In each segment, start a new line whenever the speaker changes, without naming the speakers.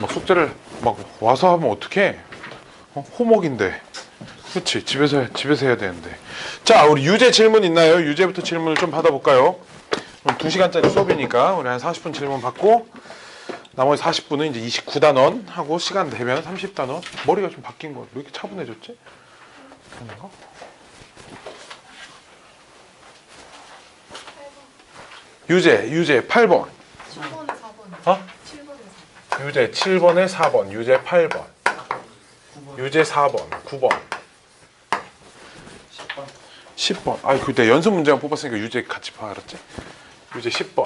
막 숙제를 막 와서 하면 어떡해? 호목인데. 그렇지, 집에서 해야 되는데. 자, 우리 유제 질문 있나요? 유제부터 질문을 좀 받아볼까요? 그럼 2시간짜리 수업이니까 우리 한 40분 질문 받고 나머지 40분은 이제 29단원 하고 시간 되면 30단원. 머리가 좀 바뀐 거. 왜 이렇게 차분해졌지? 그런가? 유제 8번.
7번에 4번.
어?
7번에 4번.
유제 7번에 4번, 유제 8번, 유제 4번, 9번, 10번. 아, 그때 연습 문제만 뽑았으니까 유제 같이 봐, 알았지? 유제 10번.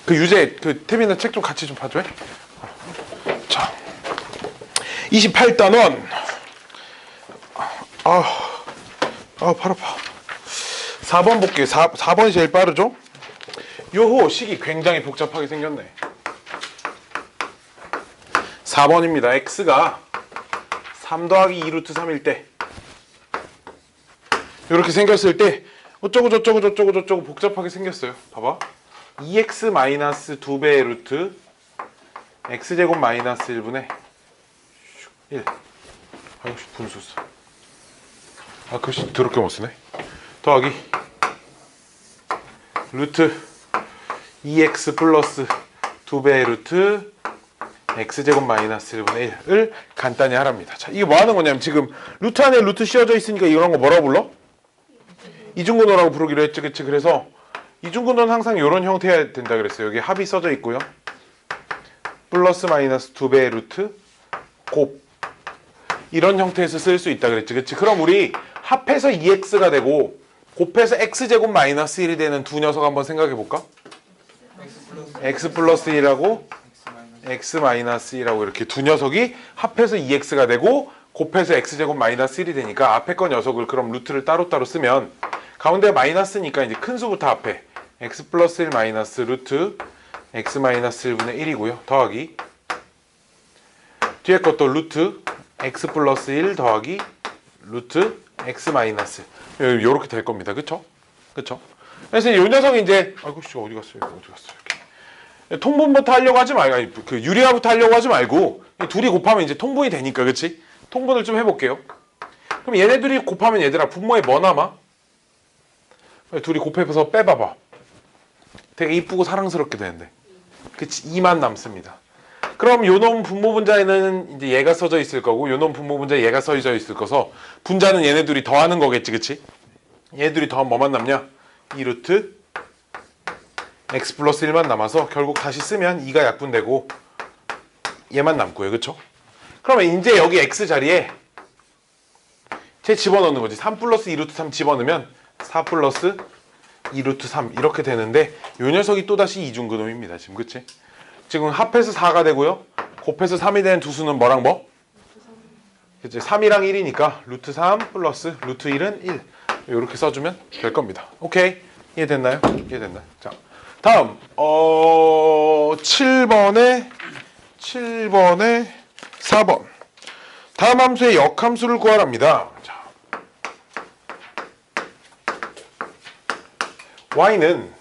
그 유제 그 태빈아 책 좀 같이 좀 봐줘. 자, 28단원. 팔 아파. 4번 볼게요. 4번이 제일 빠르죠? 요호 식이 굉장히 복잡하게 생겼네. 4번입니다. x가 3 더하기 2루트 3일 때 이렇게 생겼을 때 어쩌고 저쩌고 복잡하게 생겼어요. 봐봐. 2x 마이너스 2배의 루트 x제곱 마이너스 1분의 1. 아이고 분수수. 아 글씨 더럽게 못 쓰네. 더하기 루트 2x 플러스 2배의 루트 x제곱 마이너스 1분의 1을 간단히 하랍니다. 자, 이게 뭐 하는 거냐면 지금 루트 안에 루트 씌워져 있으니까 이런 거 뭐라고 불러? 이중근호라고 부르기로 했지, 그치? 그래서 이중근호는 항상 이런 형태여야 된다 그랬어요. 여기 합이 써져 있고요. 플러스 마이너스 2배의 루트 곱 이런 형태에서 쓸 수 있다 그랬지, 그치? 그럼 우리 합해서 2x가 되고 곱해서 x제곱 마이너스 1이 되는 두 녀석 한번 생각해 볼까? x 플러스 1하고 x 마이너스 1하고 이렇게 두 녀석이 합해서 2x가 되고 곱해서 x제곱 마이너스 1이 되니까 앞에 거 녀석을 그럼 루트를 따로따로 쓰면 가운데 마이너스니까 이제 큰 수부터 앞에 x 플러스 1 마이너스 루트 x 마이너스 1분의 1이고요. 더하기 뒤에 것도 루트 x 플러스 1 더하기 루트 x 마이너스 요렇게 될 겁니다. 그쵸? 그쵸? 그래서 이 녀석이 이제 아이고 씨 어디 갔어요? 어디 갔어요? 이렇게. 통분부터 하려고 하지 말고 아니, 그 유리화부터 하려고 하지 말고 둘이 곱하면 이제 통분이 되니까 그치? 통분을 좀 해볼게요. 그럼 얘네들이 곱하면 얘들아 분모에 뭐 남아? 둘이 곱해서 빼봐봐. 되게 이쁘고 사랑스럽게 되는데 그치? 2만 남습니다. 그럼 요놈 분모 분자에는 이제 얘가 써져 있을 거고 요놈 분모 분자에 얘가 써져 있을 거서 분자는 얘네들이 더하는 거겠지 그치? 얘들이 더하면 뭐만 남냐? 2루트 x 플러스 1만 남아서 결국 다시 쓰면 2가 약분되고 얘만 남고요. 그쵸? 그러면 이제 여기 x 자리에 제 집어넣는 거지. 3 플러스 2루트 3 집어넣으면 4 플러스 2루트 3 이렇게 되는데 요 녀석이 또다시 이중근호입니다. 지금 그치? 지금 합해서 4가 되고요. 곱해서 3이 되는 두 수는 뭐랑 뭐? 그치? 3이랑 1이니까 루트 3 플러스 루트 1은 1 이렇게 써주면 될 겁니다. 오케이? 이해됐나요? 이해됐나요? 자, 다음 7번에 4번 다음 함수의 역함수를 구하랍니다. 자, y는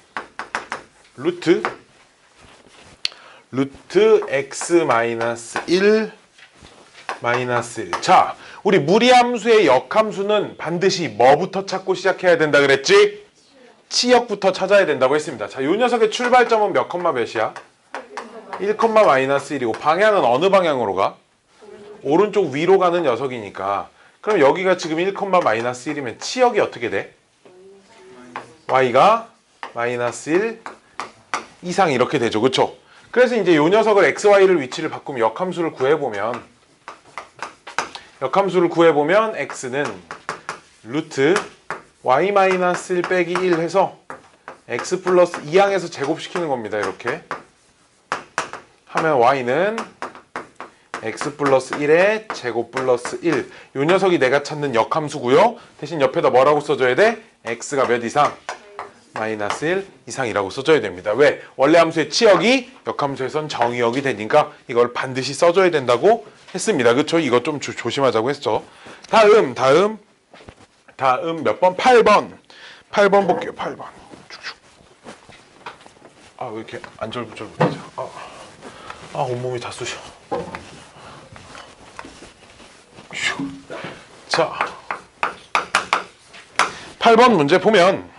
루트 x 마이너스 1 마이너스 1. 자, 우리 무리함수의 역함수는 반드시 뭐부터 찾고 시작해야 된다 그랬지? 치역부터 찾아야 된다고 했습니다. 자, 요 녀석의 출발점은 몇 컴마 몇이야? 1 컴마 마이너스 1이고 방향은 어느 방향으로 가? 오른쪽 위로 가는 녀석이니까 그럼 여기가 지금 1 컴마 마이너스 1이면 치역이 어떻게 돼? y가 마이너스 1 이상 이렇게 되죠. 그쵸? 그래서 이제 요 녀석을 x, y를 위치를 바꾸면 역함수를 구해보면 x는 루트 y 마이너스 1 빼기 1 해서 x 플러스 2항에서 제곱시키는 겁니다. 이렇게 하면 y는 x 플러스 1의 제곱 플러스 1. 요 녀석이 내가 찾는 역함수고요. 대신 옆에다 뭐라고 써줘야 돼? x가 몇 이상? 마이너스 1 이상이라고 써줘야 됩니다. 왜? 원래 함수의 치역이 역함수에선 정의역이 되니까 이걸 반드시 써줘야 된다고 했습니다. 그쵸? 이거 좀 조심하자고 했죠. 다음 몇 번? 8번 볼게요. 8번. 아, 왜 이렇게 안절부절부터죠? 온몸이 다 쑤셔. 휴. 자, 8번 문제 보면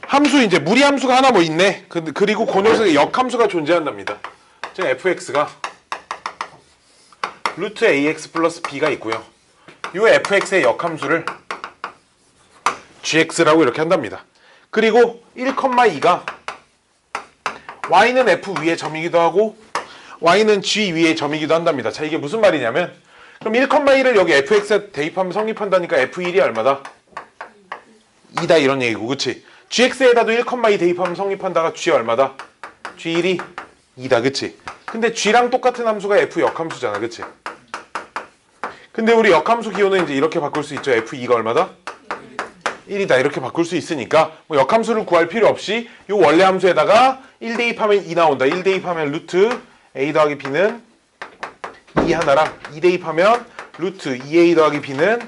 함수 이제 무리 함수가 하나 뭐 있네. 그리고 그 녀석의 역함수가 존재한답니다. 즉 fx가 루트 ax 플러스 b가 있고요. 이 fx의 역함수를 gx라고 이렇게 한답니다. 그리고 1,2가 y는 f 위의 점이기도 하고 y는 g 위의 점이기도 한답니다. 자, 이게 무슨 말이냐면 그럼 1,1을 여기 fx에 대입하면 성립한다니까 f1이 얼마다? 2다 이런 얘기고, 그치? gx에다도 1,2 대입하면 성립한다가 g 얼마다? g1이 2다, 그치? 근데 g랑 똑같은 함수가 f 역함수잖아, 그치? 근데 우리 역함수 기호는 이제 이렇게 바꿀 수 있죠. f2가 얼마다? 1이다 이렇게 바꿀 수 있으니까 뭐 역함수를 구할 필요 없이 이 원래 함수에다가 1 대입하면 2 나온다. 1 대입하면 루트 a 더하기 b는 2 하나랑 2 대입하면 루트 2a 더하기 b는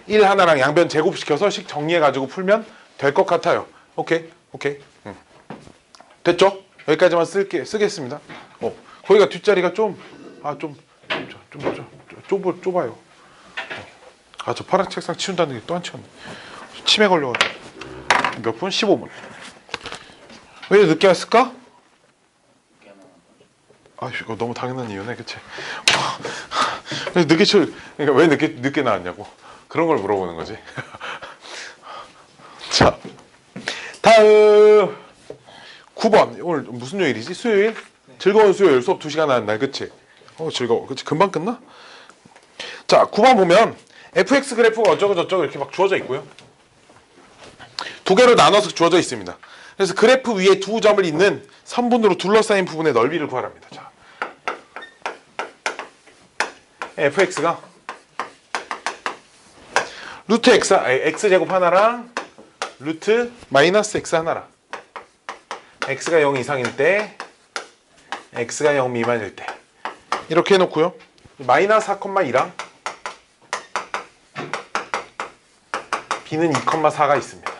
1 하나랑 양변 제곱시켜서 식 정리해가지고 풀면 될 것 같아요. 오케이. 됐죠? 여기까지만 쓰겠습니다. 거기가 뒷자리가 좁아요. 저 파란 책상 치운다는 게 또 안 치웠네. 치매 걸려가지고. 몇 분? 15분. 왜 늦게 왔을까? 이거 너무 당연한 이유네, 그치? 그러니까 왜 늦게 나왔냐고. 그런 걸 물어보는 거지. 자, 다음 9번. 오늘 무슨 요일이지? 수요일? 즐거운 수요일 수업 2시간 하는 날, 그치? 즐거워. 그치? 금방 끝나? 자, 9번 보면 fx 그래프가 어쩌고 저쩌고 이렇게 막 주어져 있고요. 두 개로 나눠서 주어져 있습니다. 그래서 그래프 위에 두 점을 잇는 선분으로 둘러싸인 부분의 넓이를 구하랍니다. 자, fx가 루트 x제곱 하나랑 루트 마이너스 x 하나랑 x가 0 이상일 때 x가 0 미만일 때 이렇게 해놓고요. 마이너스 4,2랑 b는 2,4가 있습니다.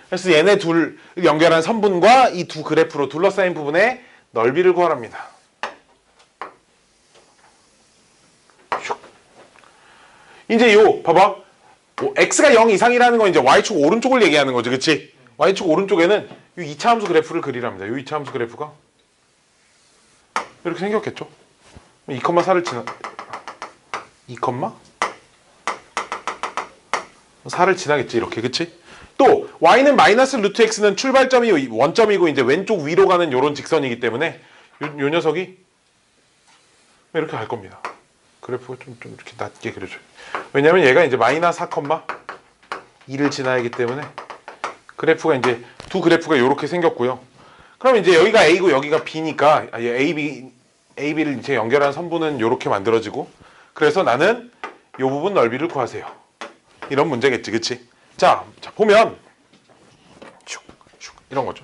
그래서 얘네 둘 연결한 선분과 이 두 그래프로 둘러싸인 부분의 넓이를 구하랍니다. 이제 봐봐. x가 0 이상이라는 건 이제 y축 오른쪽을 얘기하는 거지, 그치? y축 오른쪽에는 이 2차 함수 그래프를 그리랍니다. 이 2차 함수 그래프가 이렇게 생겼겠죠? 2,4를 4를 지나겠지, 이렇게, 그치? 또 y는 마이너스 루트 x는 출발점이 원점이고 이제 왼쪽 위로 가는 요런 직선이기 때문에 요 녀석이 이렇게 갈 겁니다. 그래프가 좀 이렇게 낮게 그려줘요. 왜냐면 얘가 이제 마이너스 4,2를 지나야 하기 때문에 그래프가 이제 두 그래프가 이렇게 생겼고요. 그럼 이제 여기가 a고 여기가 b니까 AB를 이제 연결한 선분은 이렇게 만들어지고, 그래서 나는 이 부분 넓이를 구하세요. 이런 문제겠지, 그치? 자 보면 이런 거죠.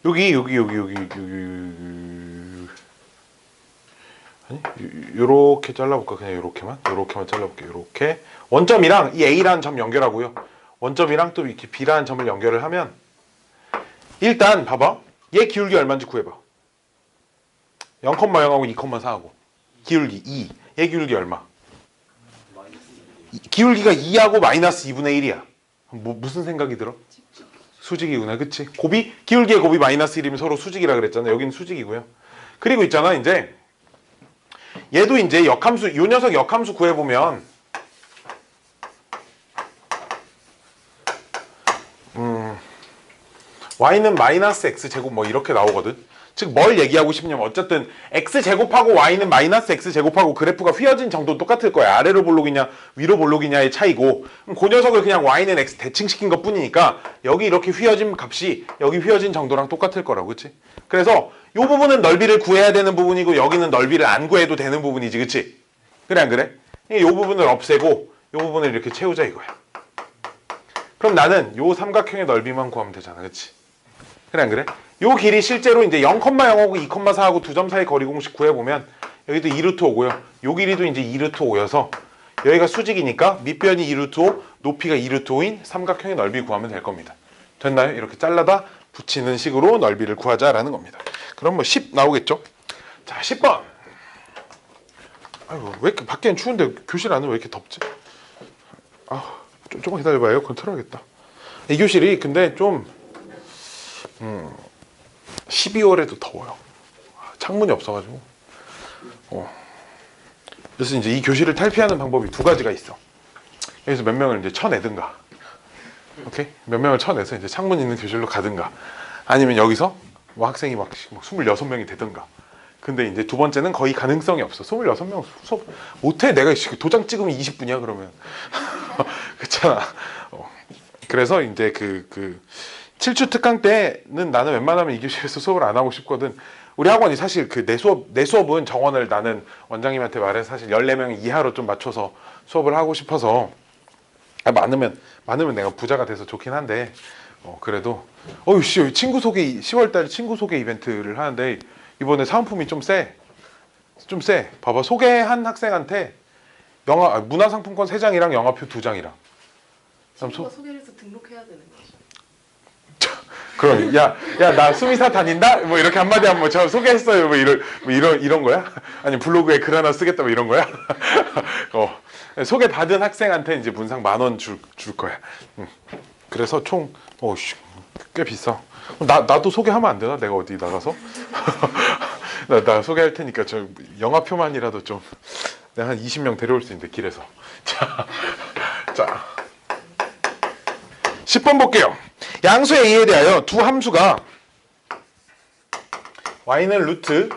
여기 아니 요렇게 잘라볼까? 그냥 요렇게만 잘라볼게요. 요렇게 원점이랑 이 A라는 점 연결하고요. 원점이랑 또 이렇게 B라는 점을 연결을 하면 일단 봐봐. 얘 기울기 얼마인지 구해봐. 0,0하고 2,4하고 기울기 2. 얘 기울기 얼마? 기울기가 2하고 마이너스 2분의 1이야. 무슨 생각이 들어? 수직이구나, 그치? 기울기의 곱이 마이너스 1이면 서로 수직이라 그랬잖아. 여기는 수직이고요. 그리고 있잖아, 이제 얘도 이제 역함수, 요 녀석 역함수 구해보면 y는 마이너스 x제곱 뭐 이렇게 나오거든. 즉 뭘 얘기하고 싶냐면 어쨌든 x제곱하고 y는 마이너스 x제곱하고 그래프가 휘어진 정도는 똑같을 거야. 아래로 볼록이냐 위로 볼록이냐의 차이고, 그럼 그 녀석을 그냥 y는 x 대칭시킨 것 뿐이니까 여기 이렇게 휘어진 값이 여기 휘어진 정도랑 똑같을 거라고, 그치? 그래서 이 부분은 넓이를 구해야 되는 부분이고 여기는 넓이를 안 구해도 되는 부분이지, 그치? 그래 안 그래? 이 부분을 없애고 이 부분을 이렇게 채우자 이거야. 그럼 나는 이 삼각형의 넓이만 구하면 되잖아, 그치? 그래 안 그래? 요 길이 실제로 이제 0,0하고 2,4하고 두 점 사이 거리 공식 구해보면 여기도 2루트 5고요. 요 길이도 이제 2루트 5여서 여기가 수직이니까 밑변이 2루트 5, 높이가 2루트 5인 삼각형의 넓이 구하면 될 겁니다. 됐나요? 이렇게 잘라다 붙이는 식으로 넓이를 구하자라는 겁니다. 그럼 뭐 10 나오겠죠? 자, 10번. 아이고, 왜 이렇게 밖에는 추운데 교실 안은 왜 이렇게 덥지? 아, 조금 기다려봐요. 에어컨 틀어야겠다. 이 교실이 근데 좀 12월에도 더워요. 창문이 없어가지고. 그래서 이제 이 교실을 탈피하는 방법이 두 가지가 있어. 여기서 몇 명을 이제 쳐내든가, 오케이? 몇 명을 쳐내서 이제 창문 있는 교실로 가든가, 아니면 여기서 뭐 학생이 막 26명이 되든가. 근데 이제 두 번째는 거의 가능성이 없어. 26명 수업 못해. 내가 도장 찍으면 20분이야 그러면. 그렇잖아. 그래서 이제 그 7주 특강 때는 나는 웬만하면 이 교실에서 수업을 안 하고 싶거든. 우리 학원이 사실 그 내 수업은 정원을 나는 원장님한테 말해서 사실 14명 이하로 좀 맞춰서 수업을 하고 싶어서, 많으면 내가 부자가 돼서 좋긴 한데, 그래도 어이씨, 친구 소개 10월달 친구 소개 이벤트를 하는데 이번에 사은품이 좀 세. 봐봐, 소개한 학생한테 문화상품권 3장이랑 영화표 2장이랑.
친구가 소개를 해서 등록해야 되는 거죠.
그럼 나 수미사 다닌다? 뭐 이렇게 한마디 하면 저 소개했어요. 뭐 이런 거야? 아니 블로그에 글 하나 쓰겠다 뭐 이런 거야? 소개 받은 학생한테 이제 문상 10,000원 줄 거야. 그래서 총 꽤 비싸. 나도 소개하면 안 되나? 내가 어디 나가서? 나 소개할 테니까 저 영화표만이라도 좀 내가 한 20명 데려올 수 있는데 길에서. 자 10번 볼게요. 양수 a에 대하여 두 함수가 y는 루트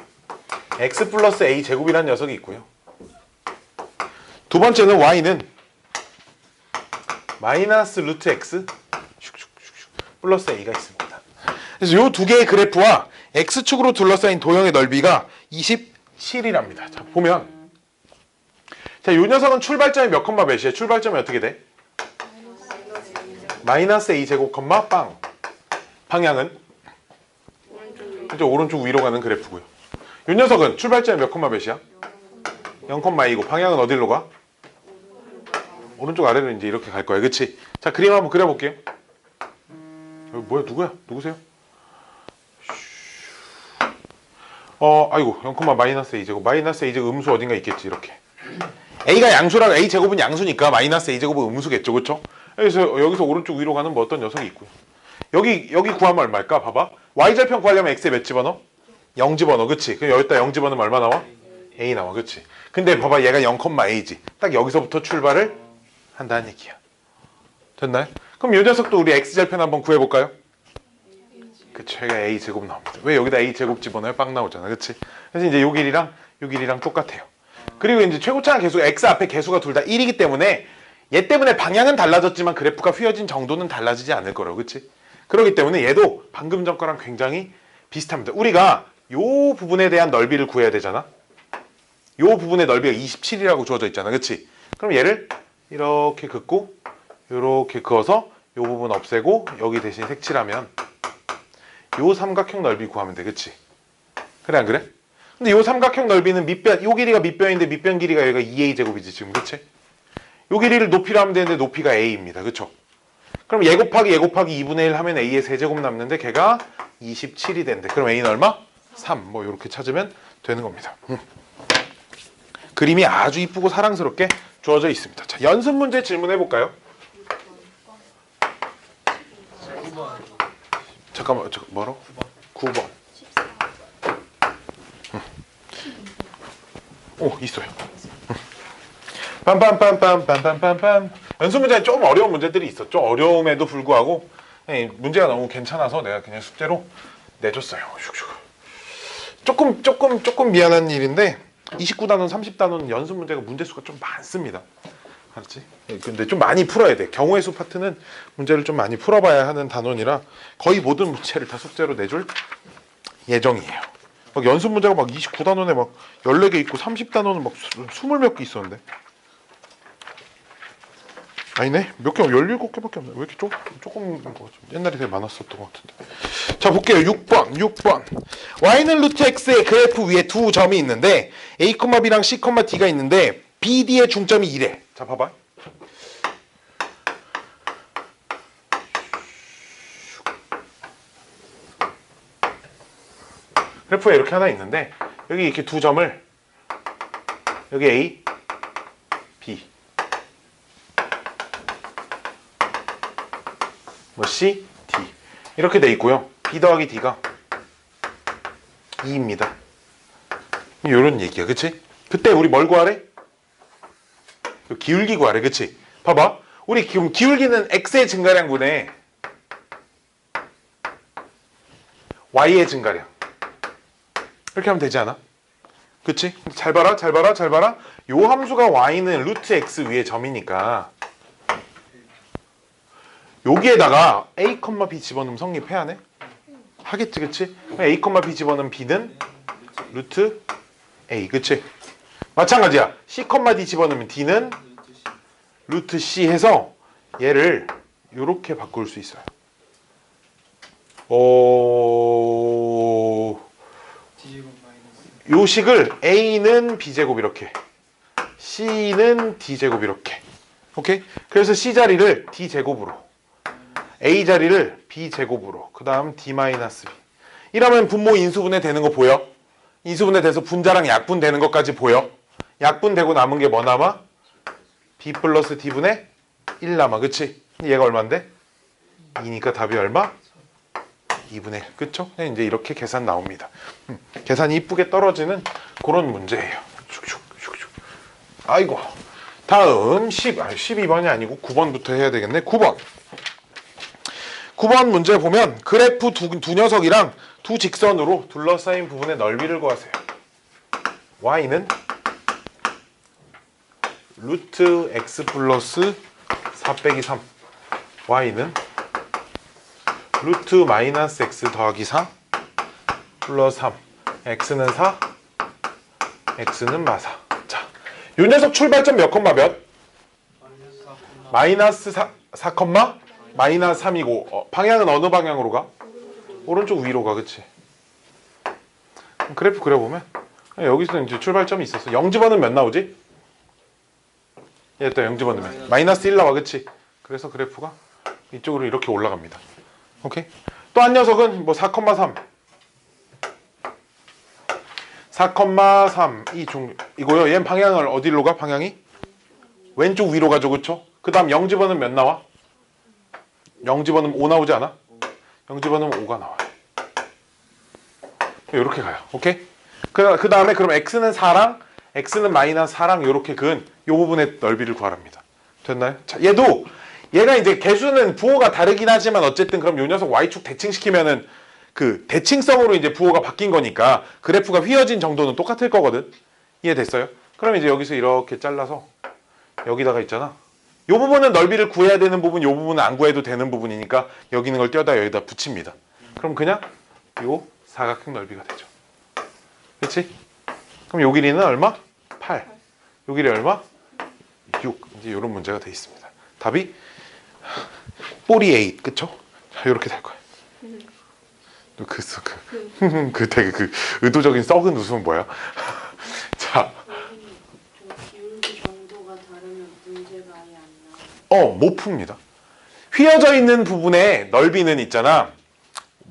x 플러스 a 제곱이라는 녀석이 있고요. 두 번째는 y는 마이너스 루트 x 플러스 a가 있습니다. 그래서 이 두 개의 그래프와 x축으로 둘러싸인 도형의 넓이가 27이랍니다. 자, 보면 자, 이 녀석은 출발점이 몇 컴마 몇이에요? 출발점이 어떻게 돼? 마이너스 a 제곱 컴마 빵. 방향은 이제 오른쪽 위로 가는 그래프고요. 이 녀석은 출발점이 몇 컴마 몇이야? 0,2고 방향은 어디로 가? 오른쪽 아래로 이제 이렇게 갈 거야, 그렇지? 자, 그림 한번 그려볼게요. 뭐야, 누구세요? 아이고, 0, 마이너스 a 제곱. 마이너스 a 제곱 음수 어딘가 있겠지, 이렇게. a가 양수라 a 제곱은 양수니까 마이너스 a 제곱은 음수겠죠, 그렇죠? 그래서 여기서 오른쪽 위로 가는 뭐 어떤 녀석이 있고요. 여기 구하면 얼마일까? 봐봐. y절편 구하려면 x에 몇 집어넣어? 0 집어넣어, 그치? 그럼 여기다 0 집어넣으면 얼마 나와? a 나와, 그치? 근데 봐봐, 얘가 0,a지. 딱 여기서부터 출발을 한다는 얘기야. 됐나요? 그럼 이 녀석도 우리 x절편 한번 구해볼까요? 그쵸, 얘가 a 제곱 나옵니다. 왜 여기다 a 제곱 집어넣어요? 빵 나오잖아, 그치? 그래서 이제 요 길이랑 똑같아요. 그리고 이제 최고차항 개수, x 앞에 개수가 둘 다 1이기 때문에 얘 때문에 방향은 달라졌지만 그래프가 휘어진 정도는 달라지지 않을 거라고, 그치? 그렇기 때문에 얘도 방금 전 거랑 굉장히 비슷합니다. 우리가 요 부분에 대한 넓이를 구해야 되잖아. 요 부분의 넓이가 27이라고 주어져 있잖아, 그치? 그럼 얘를 이렇게 긋고 이렇게 그어서 요 부분 없애고 여기 대신 색칠하면 요 삼각형 넓이 구하면 돼, 그치? 그래 안 그래? 근데 요 삼각형 넓이는 밑변, 요 길이가 밑변인데 밑변 길이가 여기가 2a 제곱이지 지금, 그치? 요 길이를 높이로 하면 되는데 높이가 a입니다, 그쵸? 그럼 얘 곱하기 2분의 1 하면 a의 세제곱 남는데 걔가 27이 된대. 그럼 a는 얼마? 3. 뭐 이렇게 찾으면 되는 겁니다. 그림이 아주 이쁘고 사랑스럽게 주어져 있습니다. 자, 연습 문제 질문해 볼까요? 잠깐만, 뭐라고? 9번. 오, 있어요. 빰빰빰빰빰빰빰빰. 연습 문제에 좀 어려운 문제들이 있어. 좀 어려움에도 불구하고 문제가 너무 괜찮아서 내가 그냥 숙제로 내줬어요. 조금 미안한 일인데 29단원, 30단원 연습 문제가 문제 수가 좀 많습니다. 알았지? 근데 좀 많이 풀어야 돼. 경우의 수 파트는 문제를 좀 많이 풀어봐야 하는 단원이라 거의 모든 문제를 다 숙제로 내줄 예정이에요. 막 연습 문제가 막 29단원에 막 14개 있고 30단원은 막 20몇 개 있었는데. 아니네, 몇 개, 17개밖에 없네. 왜 이렇게 조금 옛날에 되게 많았었던 것 같은데. 자, 볼게요. 6번. y는 루트 x의 그래프 위에 두 점이 있는데 a, b랑 c, d가 있는데 BD의 중점이 2래. 자, 봐봐. 그래프가 이렇게 하나 있는데 여기 이렇게 두 점을 여기 A, B 뭐 C, D 이렇게 돼 있고요. B 더하기 D가 2입니다. 요런 얘기야, 그치? 그때 우리 뭘 구하래? 기울기 구하래, 그치? 봐봐, 우리 지금 기울기는 X의 증가량분에 Y의 증가량 이렇게 하면 되지 않아? 그치? 잘 봐라, 잘 봐라, 잘 봐라. 요 함수가 Y는 루트 X 위에 점이니까 여기에다가 A, B 집어넣으면 성립해야 하네? 하겠지, 그치? A, B 집어넣으면 B는 루트 A, 그치? 마찬가지야. C, D 집어넣으면 D는 루트 C 해서 얘를 요렇게 바꿀 수 있어요. 요 식을 A는 B제곱 이렇게, C는 D제곱 이렇게. 오케이? 그래서 C 자리를 D제곱으로, A 자리를 B제곱으로, 그 다음 D-B. 이러면 분모 인수분해 되는 거 보여? 인수분해 돼서 분자랑 약분 되는 것까지 보여? 약분 되고 남은 게 뭐 남아? B 플러스 D분의 1 남아, 그치? 얘가 얼만데? 2니까 답이 얼마? 2분의 1, 그쵸? 그냥 이제 이렇게 계산 나옵니다. 계산이 이쁘게 떨어지는 그런 문제예요. 슉슉 슉슉. 아이고. 다음 12번이 아니고 9번부터 해야 되겠네. 9번. 9번 문제 보면 그래프 두 녀석이랑 두 직선으로 둘러싸인 부분의 넓이를 구하세요. Y는 루트 X 플러스 4 빼기 3. Y는 루트 마이너스 X 더하기 4 플러스 3. X는 4, X는 마사. 자, 요 녀석 출발점 몇 콤마 몇? 마이너스 4, 마이너스 3이고 방향은 어느 방향으로 가? 오른쪽 위로 가, 그치? 그래프 그려보면 여기서 이제 출발점이 있었어. 0 집어넣으면 몇 나오지? 얘또 0 집어넣으면 마이너스 1 나와, 그치? 그래서 그래프가 이쪽으로 이렇게 올라갑니다. 오케이? 또 한 녀석은 뭐 4,3 이거요. 얘는 방향을 어디로 가? 방향이? 왼쪽 위로 가죠, 그쵸? 그 다음 0 집어넣으면 몇 나와? 0 집어넣으면 5 나오지 않아? 0 집어넣으면 5가 나와요. 이렇게 가요. 오케이? 그 다음에 그럼 X는 4랑 X는 마이너스 4랑 이렇게 그은 요 부분의 넓이를 구하랍니다. 됐나요? 자, 얘가 이제 개수는 부호가 다르긴 하지만 어쨌든 그럼 요 녀석 Y축 대칭시키면은 그 대칭성으로 이제 부호가 바뀐 거니까 그래프가 휘어진 정도는 똑같을 거거든. 이해됐어요? 그럼 이제 여기서 이렇게 잘라서 여기다가 있잖아. 요 부분은 넓이를 구해야 되는 부분, 요 부분은 안 구해도 되는 부분이니까 여기 있는 걸 떼어다 여기다 붙입니다. 그럼 그냥 요 사각형 넓이가 되죠. 그렇지? 그럼 요 길이는 얼마? 8. 요 길이 얼마? 6. 이제 요런 문제가 돼 있습니다. 답이 48, 그쵸? 자, 요렇게 될 거예요. 되게 의도적인 썩은 웃음은 뭐야? 자.
기울기 정도가 다르면 문제가 아예 안 나와요.
못 풉니다. 휘어져 있는 부분의 넓이는 있잖아.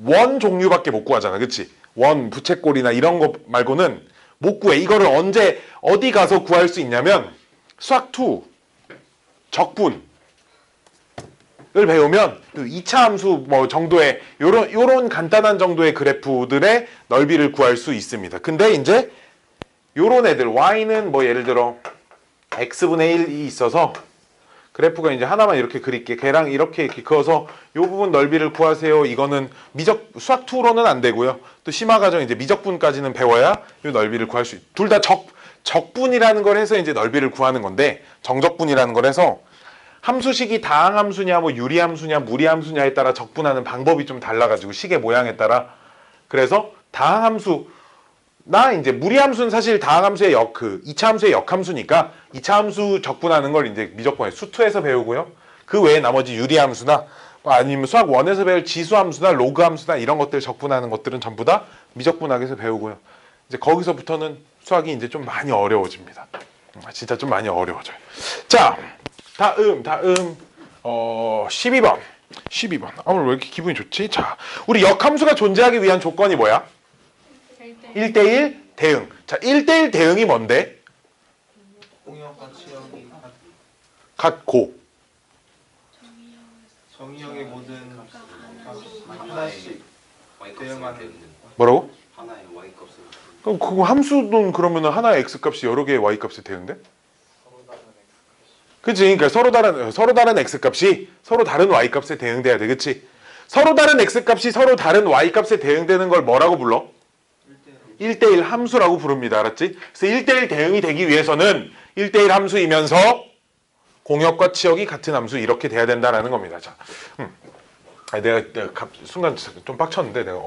원 종류밖에 못 구하잖아. 그치? 원, 부채꼴이나 이런 거 말고는 못 구해. 이거를 언제, 어디 가서 구할 수 있냐면 수학2 적분을 배우면 2차 함수 뭐 정도의 요런 간단한 정도의 그래프들의 넓이를 구할 수 있습니다. 근데 이제 요런 애들 Y는 뭐 예를 들어 X분의 1이 있어서 그래프가 이제 하나만 이렇게 그릴게. 걔랑 이렇게 그어서 요 부분 넓이를 구하세요. 이거는 수학2로는 안 되고요. 또 심화 과정 이제 미적분까지는 배워야 요 넓이를 구할 수 둘 다 적분이라는 걸 해서 이제 넓이를 구하는 건데 정적분이라는 걸 해서 함수식이 다항함수냐 뭐 유리함수냐 무리함수냐에 따라 적분하는 방법이 좀 달라가지고 식의 모양에 따라 그래서 다항함수 나 이제 무리함수는 사실 다항함수의 2차 함수의 역함수니까 2차 함수 적분하는 걸 이제 미적분에 수투에서 배우고요. 그 외에 나머지 유리함수나 아니면 수학 1에서 배울 지수함수나 로그함수나 이런 것들 적분하는 것들은 전부 다 미적분학에서 배우고요. 이제 거기서부터는 수학이 이제 좀 많이 어려워집니다. 진짜 좀 많이 어려워져요. 자, 다음 12번. 오늘 왜 이렇게 기분이 좋지? 자, 우리 역함수가 존재하기 위한 조건이 뭐야? 1대1 대응. 자, 1대1 대응이 뭔데?
공역과 치역이
같고.
정의역의 모든 하나씩 대응하는
뭐라고?
하나의 y값을
그럼 그거 함수는 그러면 하나의 x값이 여러 개의 y값에 대응돼?
서로 다른
그치? 그러니까 서로 다른 x값이 서로 다른 y값에 대응돼야 돼. 그치? 서로 다른 x값이 서로 다른 y값에 대응되는 걸 뭐라고 불러? 1대1 함수라고 부릅니다. 알았지? 그래서 1대1 대응이 되기 위해서는 1대1 함수이면서 공역과 치역이 같은 함수 이렇게 돼야 된다라는 겁니다. 자, 내가 순간 좀 빡쳤는데 내가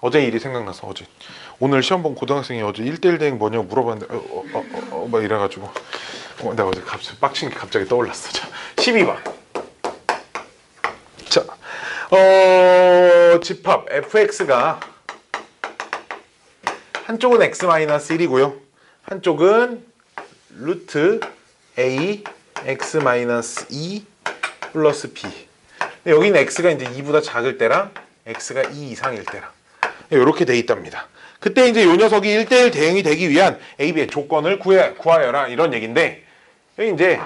어제 일이 생각나서 어제 오늘 시험 본 고등학생이 어제 1대1 대응 뭐냐고 물어봤는데 막 이래가지고 내가 어제 빡친 게 갑자기 떠올랐어. 자, 12번. 자, 집합 fx가 한쪽은 x-1이고요. 한쪽은 루트 a x-2 플러스 b. 여기는 x가 이제 2보다 작을 때랑 x가 2 이상일 때랑 이렇게 돼 있답니다. 그때 이제 이 녀석이 1대1 대응이 되기 위한 a, b의 조건을 구하여라 이런 얘기인데 여기 이제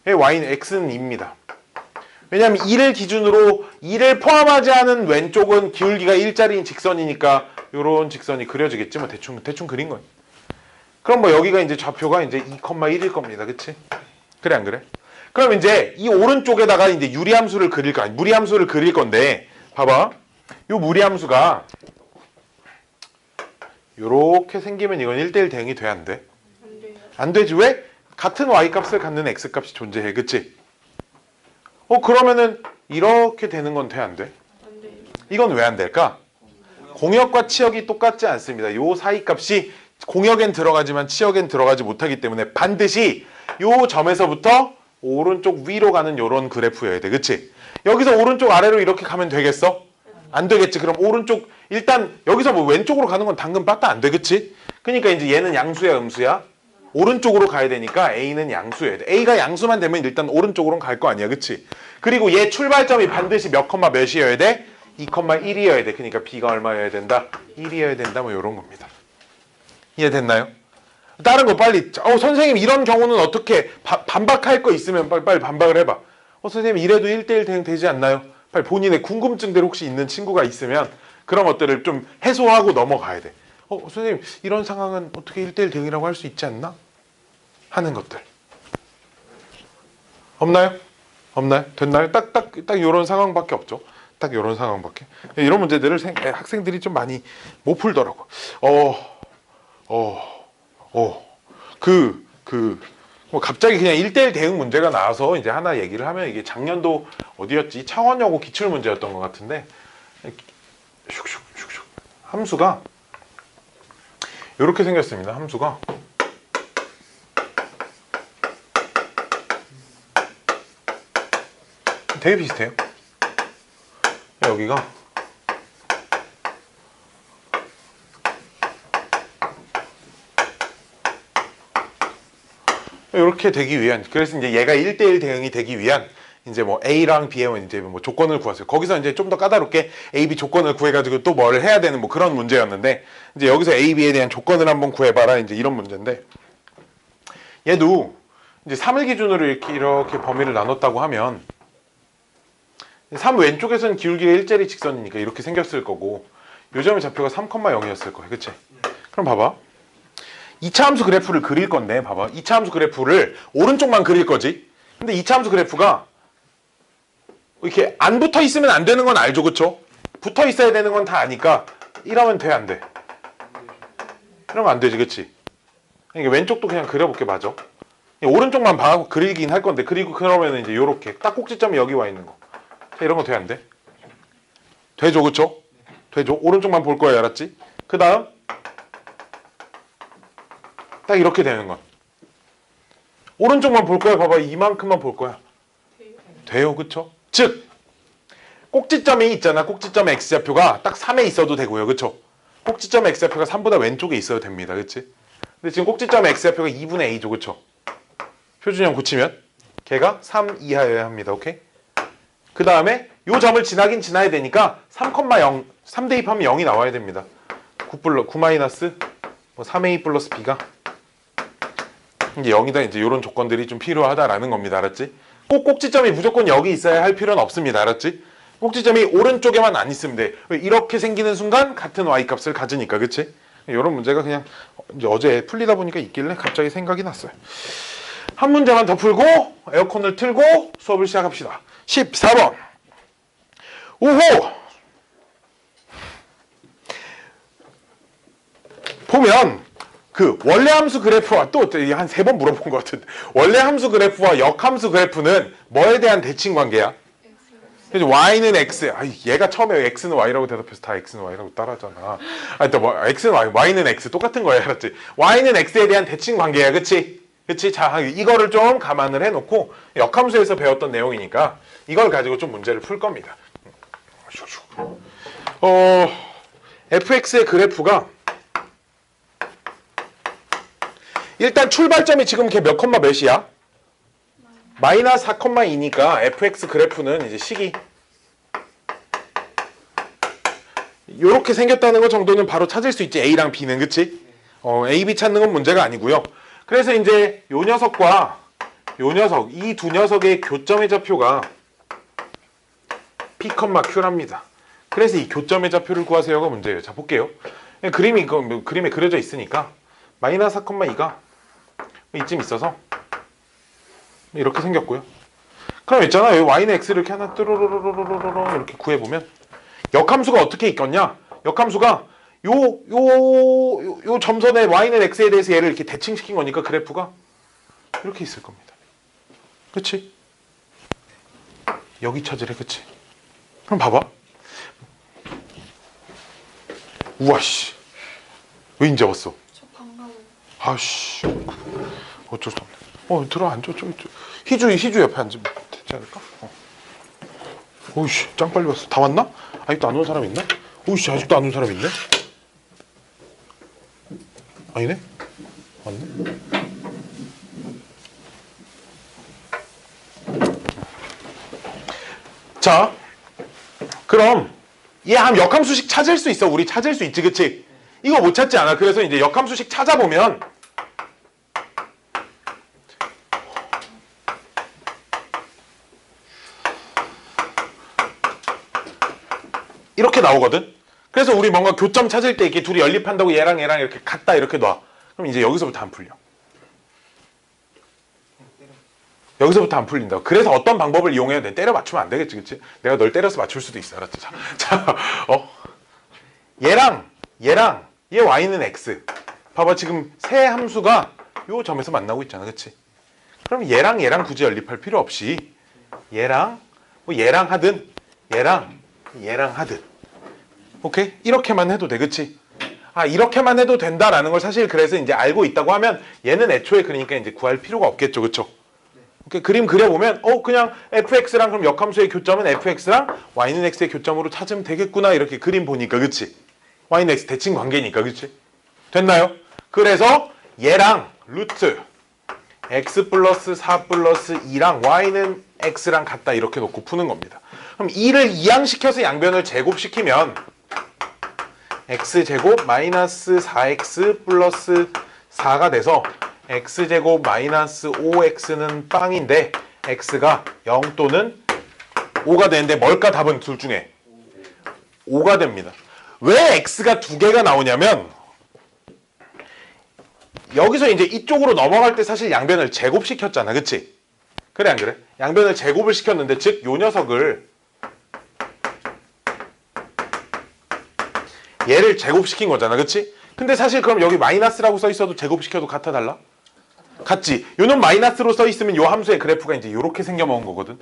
y는 x는 2입니다. 왜냐하면 2를 기준으로 2를 포함하지 않은 왼쪽은 기울기가 1짜리인 직선이니까 요런 직선이 그려지겠지 뭐 대충 그린 거예요. 그럼 뭐 여기가 이제 좌표가 이제 2,1일 겁니다. 그치? 그래 안 그래? 그럼 이제 이 오른쪽에다가 이제 유리함수를 그릴 거 아니 무리함수를 그릴 건데 봐봐. 요 무리함수가 요렇게 생기면 이건 1대1 대응이 돼 안 돼?
안 돼요.
안 되지. 왜? 같은 y값을 갖는 x값이 존재해. 그치? 그러면은 이렇게 되는 건 돼 안 돼?
안 돼요.
이건 왜 안 될까? 공역과 치역이 똑같지 않습니다. 요 사이 값이 공역엔 들어가지만 치역엔 들어가지 못하기 때문에 반드시 요 점에서부터 오른쪽 위로 가는 요런 그래프여야 돼. 그치? 여기서 오른쪽 아래로 이렇게 가면 되겠어? 안 되겠지. 그럼 오른쪽 일단 여기서 뭐 왼쪽으로 가는 건 당근 빠따 안 돼. 그치? 그러니까 이제 얘는 양수야 음수야? 오른쪽으로 가야 되니까 A는 양수여야 돼. A가 양수만 되면 일단 오른쪽으로는 갈 거 아니야. 그치? 그리고 얘 출발점이 반드시 몇 컴마 몇이어야 돼? 2,1이어야 돼. 그러니까 B가 얼마여야 된다? 1이어야 된다. 뭐 이런 겁니다. 이해됐나요? 다른 거 빨리. 선생님 이런 경우는 어떻게 반박할 거 있으면 빨리 반박을 해봐. 선생님 이래도 1대1 대응 되지 않나요? 빨리 본인의 궁금증들 혹시 있는 친구가 있으면 그런 것들을 좀 해소하고 넘어가야 돼. 선생님 이런 상황은 어떻게 1대1 대응이라고 할 수 있지 않나? 하는 것들. 없나요? 없나요? 됐나요? 딱 이런 상황밖에 없죠. 딱 이런 상황밖에. 이런 문제들을 학생들이 좀 많이 못 풀더라고. 뭐 갑자기 그냥 1대1 대응 문제가 나와서 이제 하나 얘기를 하면 이게 작년도 어디였지? 창원여고 기출 문제였던 것 같은데 슉슉슉슉 함수가 이렇게 생겼습니다. 함수가 되게 비슷해요. 여기가 이렇게 되기 위한 그래서 이제 얘가 1대1 대응이 되기 위한 이제 뭐 A랑 B의 이제 뭐 조건을 구하세요. 거기서 이제 좀 더 까다롭게 A, B 조건을 구해가지고 또 뭘 해야 되는 뭐 그런 문제였는데 이제 여기서 A, B에 대한 조건을 한번 구해봐라 이제 이런 문제인데 얘도 이제 3을 기준으로 이렇게 범위를 나눴다고 하면 3 왼쪽에서는 기울기가 1짜리 직선이니까 이렇게 생겼을 거고 요점의 좌표가 3,0이었을 거예요. 그치? 그럼 봐봐. 2차 함수 그래프를 그릴 건데 봐봐. 2차 함수 그래프를 오른쪽만 그릴 거지. 근데 2차 함수 그래프가 이렇게 안 붙어 있으면 안 되는 건 알죠. 그쵸? 붙어 있어야 되는 건 다 아니까 이러면 돼 안 돼? 이러면 안 되지. 그치? 그러니까 왼쪽도 그냥 그려볼게. 맞아. 오른쪽만 봐고 그리긴 할 건데 그리고 그러면 이제 요렇게 딱 꼭지점이 여기 와 있는 거. 이런 거 돼 안 돼? 되죠. 그쵸? 되죠. 오른쪽만 볼 거야. 알았지? 그 다음 딱 이렇게 되는 건 오른쪽만 볼 거야. 봐봐. 이만큼만 볼 거야. 돼요. 그쵸? 즉 꼭지점이 있잖아. 꼭지점 x좌표가 딱 3에 있어도 되고요. 그쵸? 꼭지점 x좌표가 3보다 왼쪽에 있어도 됩니다. 그치? 근데 지금 꼭지점 x좌표가 2분의 a죠. 그쵸? 표준형 붙이면 걔가 3 이하여야 합니다. 오케이? 그 다음에 요 점을 지나긴 지나야 되니까 3,0 3 대입하면 0이 나와야 됩니다. 9 마이너스 뭐 3a 플러스 b가 이제 0이다. 이제 이런 조건들이 좀 필요하다라는 겁니다. 알았지? 꼭 꼭지점이 무조건 여기 있어야 할 필요는 없습니다. 알았지? 꼭지점이 오른쪽에만 안 있으면 돼. 이렇게 생기는 순간 같은 y 값을 가지니까. 그치? 이런 문제가 그냥 이제 어제 풀리다 보니까 있길래 갑자기 생각이 났어요. 한 문제만 더 풀고 에어컨을 틀고 수업을 시작합시다. 14번. 오호! 보면 그 원래 함수 그래프와 또 한 3번 물어본 것 같은데 원래 함수 그래프와 역함수 그래프는 뭐에 대한 대칭 관계야? 그래서 y는 x. 얘가 처음에 x는 y라고 대답해서 다 x는 y라고 따라하잖아. 또 뭐 x는 y, y는 x 똑같은 거야. 알았지? y는 x에 대한 대칭 관계야. 그치? 그치? 자, 이거를 좀 감안을 해놓고 역함수에서 배웠던 내용이니까 이걸 가지고 좀 문제를 풀 겁니다. fx의 그래프가 일단 출발점이 지금 걔 몇 컴마 몇이야? 마이너스 4,2니까 fx 그래프는 이제 식이 요렇게 생겼다는 것 정도는 바로 찾을 수 있지. A랑 B는. 그치? A, B 찾는 건 문제가 아니고요. 그래서 이제 요 녀석과 요 녀석, 이 두 녀석의 교점의 좌표가 P, Q랍니다. 그래서 이 교점의 좌표를 구하세요가 문제예요. 자, 볼게요. 그림에 그려져 있으니까 마이너스 4,2가 이쯤 있어서 이렇게 생겼고요. 그럼 있잖아. 여기 y는 x를 이렇게 하나 뚜루루루루루루 이렇게 구해보면 역함수가 어떻게 있겠냐? 역함수가 요 점선에 y는 x에 대해서 얘를 이렇게 대칭시킨 거니까 그래프가 이렇게 있을 겁니다. 그치? 여기 찾으래. 그치? 그럼 봐봐. 우와씨. 왜 이제 왔어?
저 방금
아씨. 어쩔 수 없네. 들어 앉아. 희주 옆에 앉으면 되지 않을까? 오이씨, 짱 빨리 왔어. 다 왔나? 아직도 안 온 사람 있나? 오이씨, 아직도 안 온 사람 있네? 아니네? 왔네? 자, 그럼 얘 역함수식 찾을 수 있어. 우리 찾을 수 있지, 그치? 이거 못 찾지 않아. 그래서 이제 역함수식 찾아보면 이렇게 나오거든. 그래서 우리 뭔가 교점 찾을 때 이렇게 둘이 연립한다고 얘랑 이렇게 같다 이렇게 놔. 그럼 이제 여기서부터 안 풀려. 여기서부터 안 풀린다. 그래서 어떤 방법을 이용해야 돼? 때려 맞추면 안 되겠지, 그치? 내가 널 때려서 맞출 수도 있어. 알았지? 자, 얘랑 얘 y는 x. 봐봐, 지금 세 함수가 요 점에서 만나고 있잖아, 그치? 그럼 얘랑 굳이 연립할 필요 없이 얘랑 하든 얘랑 하든, 오케이? 이렇게만 해도 돼, 그치? 이렇게만 해도 된다라는 걸 사실 그래서 이제 알고 있다고 하면 얘는 애초에 그러니까 이제 구할 필요가 없겠죠, 그쵸? 오케이? 그림 그려보면 그냥 fx랑 그럼 역함수의 교점은 fx랑 y는 x의 교점으로 찾으면 되겠구나 이렇게 그림 보니까, 그치? y는 x 대칭 관계니까, 그치? 됐나요? 그래서 얘랑 루트 x 플러스 4 플러스 2랑 y는 x랑 같다 이렇게 놓고 푸는 겁니다. 그럼 2를 이항시켜서 양변을 제곱시키면 x제곱 마이너스 4x 플러스 4가 돼서 x제곱 마이너스 5x는 빵인데 x가 0 또는 5가 되는데 뭘까? 답은 둘 중에 5가 됩니다. 왜 x가 두 개가 나오냐면 여기서 이제 이쪽으로 넘어갈 때 사실 양변을 제곱시켰잖아, 그치? 그래 안 그래? 양변을 제곱을 시켰는데 즉 요 녀석을 얘를 제곱시킨 거잖아, 그치? 근데 사실 그럼 여기 마이너스라고 써 있어도 제곱시켜도 같아 달라? 같지? 요놈 마이너스로 써 있으면 요 함수의 그래프가 이제 요렇게 생겨먹은 거거든.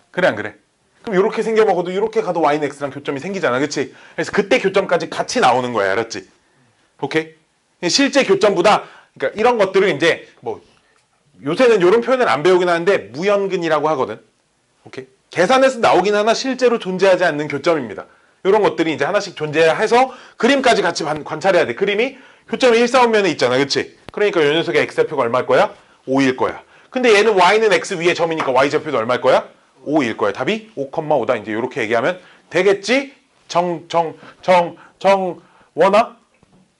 그래 안 그래? 그럼 요렇게 생겨먹어도 요렇게 가도 y는 x랑 교점이 생기잖아, 그치? 그래서 그때 교점까지 같이 나오는 거야, 알았지? 오케이? 실제 교점보다, 그러니까 이런 것들을 이제 뭐 요새는 요런 표현을 안 배우긴 하는데 무연근이라고 하거든. 오케이? 계산해서 나오긴 하나 실제로 존재하지 않는 교점입니다. 이런 것들이 이제 하나씩 존재해서 그림까지 같이 관찰해야 돼. 그림이 교점의 일사원면에 있잖아, 그치? 그러니까 요 녀석의 x좌표가 얼마일 거야? 5일 거야. 근데 얘는 y는 x 위에 점이니까 y좌표도 얼마일 거야? 5일 거야. 답이 5,5다. 이제 이렇게 얘기하면 되겠지? 원아?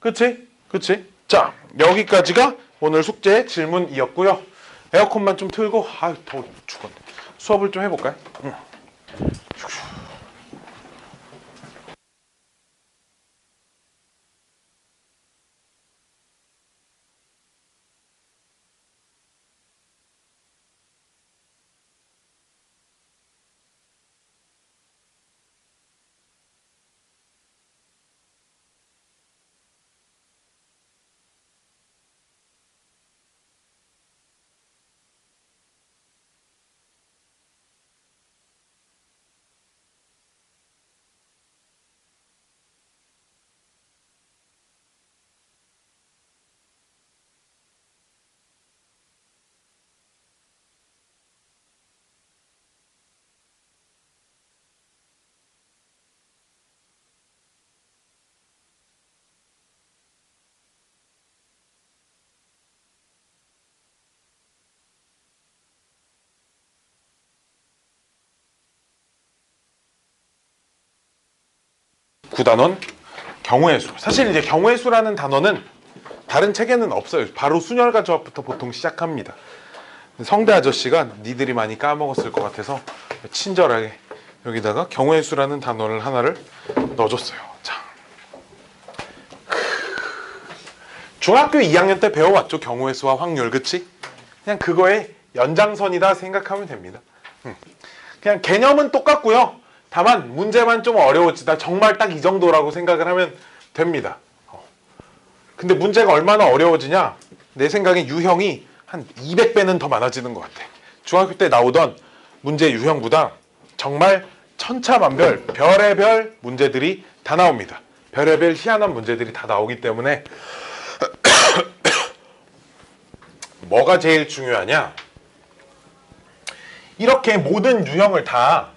그치? 그치? 자, 여기까지가 오늘 숙제 질문이었고요. 에어컨만 좀 틀고, 더워 죽었네. 수업을 좀 해볼까요? 응. 구단원 경우의 수. 사실 이제 경우의 수라는 단어는 다른 책에는 없어요. 바로 순혈과 조합부터 보통 시작합니다. 성대 아저씨가 니들이 많이 까먹었을 것 같아서 친절하게 여기다가 경우의 수라는 단어를 하나를 넣어줬어요. 자, 중학교 2학년 때 배워왔죠. 경우의 수와 확률, 그치? 그냥 그거의 연장선이다 생각하면 됩니다. 그냥 개념은 똑같고요. 다만 문제만 좀 어려워지다. 정말 딱 이 정도라고 생각을 하면 됩니다. 근데 문제가 얼마나 어려워지냐? 내 생각엔 유형이 한 200배는 더 많아지는 것 같아. 중학교 때 나오던 문제 유형보다 정말 천차만별, 별의별 문제들이 다 나옵니다. 별의별 희한한 문제들이 다 나오기 때문에 뭐가 제일 중요하냐? 이렇게 모든 유형을 다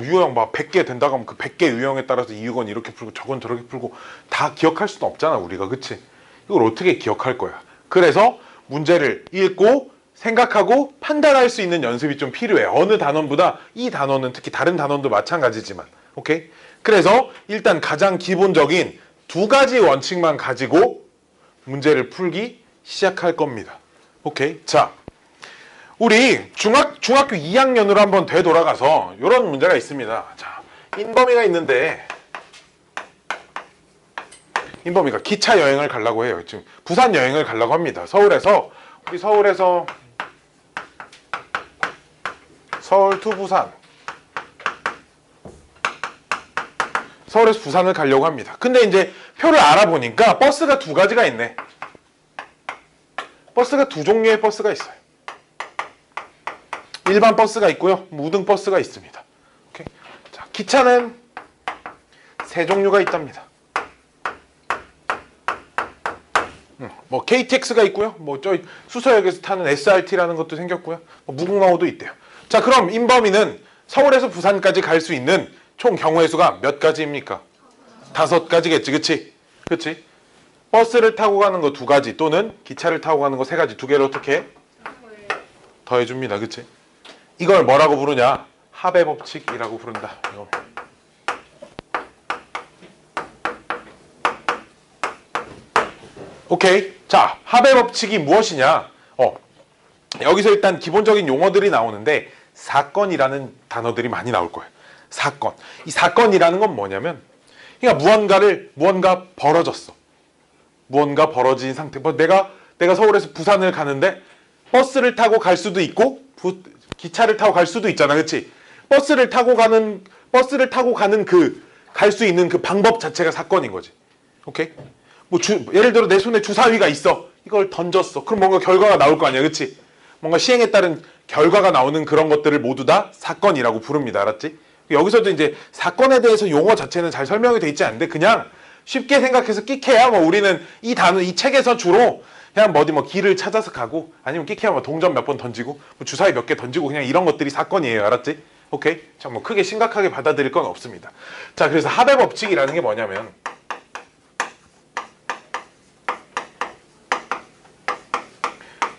유형 막 100개 된다고 하면 그 100개 유형에 따라서 이건 이렇게 풀고 저건 저렇게 풀고 다 기억할 수는 없잖아 우리가. 그치? 이걸 어떻게 기억할 거야. 그래서 문제를 읽고 생각하고 판단할 수 있는 연습이 좀 필요해. 어느 단원보다 이 단원은, 특히 다른 단원도 마찬가지지만, 오케이? 그래서 일단 가장 기본적인 두 가지 원칙만 가지고 문제를 풀기 시작할 겁니다. 오케이? 자, 우리 중학교 2학년으로 한번 되돌아가서 이런 문제가 있습니다. 자, 인범이가 있는데 인범이가 기차 여행을 가려고 해요. 지금 부산 여행을 가려고 합니다. 서울에서 서울 투 부산, 서울에서 부산을 가려고 합니다. 근데 이제 표를 알아보니까 버스가 두 가지가 있네. 버스가 두 종류의 버스가 있어요. 일반 버스가 있고요, 무등 버스가 있습니다. 오케이. 자, 기차는 세 종류가 있답니다. 뭐 KTX가 있고요, 뭐 저 수서역에서 타는 SRT라는 것도 생겼고요, 뭐 무궁화호도 있대요. 자, 그럼 인범이는 서울에서 부산까지 갈 수 있는 총 경우의 수가 몇 가지입니까? 5가지겠지, 그치? 그치? 버스를 타고 가는 거 2가지, 또는 기차를 타고 가는 거 3가지, 2개를 어떻게 해? 더해줍니다, 그치? 이걸 뭐라고 부르냐? 합의 법칙이라고 부른다. 이거. 오케이. 자, 합의 법칙이 무엇이냐? 여기서 일단 기본적인 용어들이 나오는데 사건이라는 단어들이 많이 나올 거예요. 사건. 이 사건이라는 건 뭐냐면, 그러니까 무언가 벌어졌어. 무언가 벌어진 상태. 뭐 내가 서울에서 부산을 가는데 버스를 타고 갈 수도 있고 기차를 타고 갈 수도 있잖아, 그렇지? 버스를 타고 가는 그 갈 수 있는 그 방법 자체가 사건인 거지. 오케이? 뭐 예를 들어 내 손에 주사위가 있어. 이걸 던졌어. 그럼 뭔가 결과가 나올 거 아니야, 그렇지? 뭔가 시행에 따른 결과가 나오는 그런 것들을 모두 다 사건이라고 부릅니다, 알았지? 여기서도 이제 사건에 대해서 용어 자체는 잘 설명이 돼 있지 않은데 그냥 쉽게 생각해서 끽해야 뭐 우리는 이 책에서 주로 그냥 뭐 길을 찾아서 가고, 아니면 끽해야 뭐 동전 몇 번 던지고 뭐 주사위 몇 개 던지고, 그냥 이런 것들이 사건이에요, 알았지? 오케이? 자, 뭐 크게 심각하게 받아들일 건 없습니다. 자, 그래서 합의 법칙이라는 게 뭐냐면,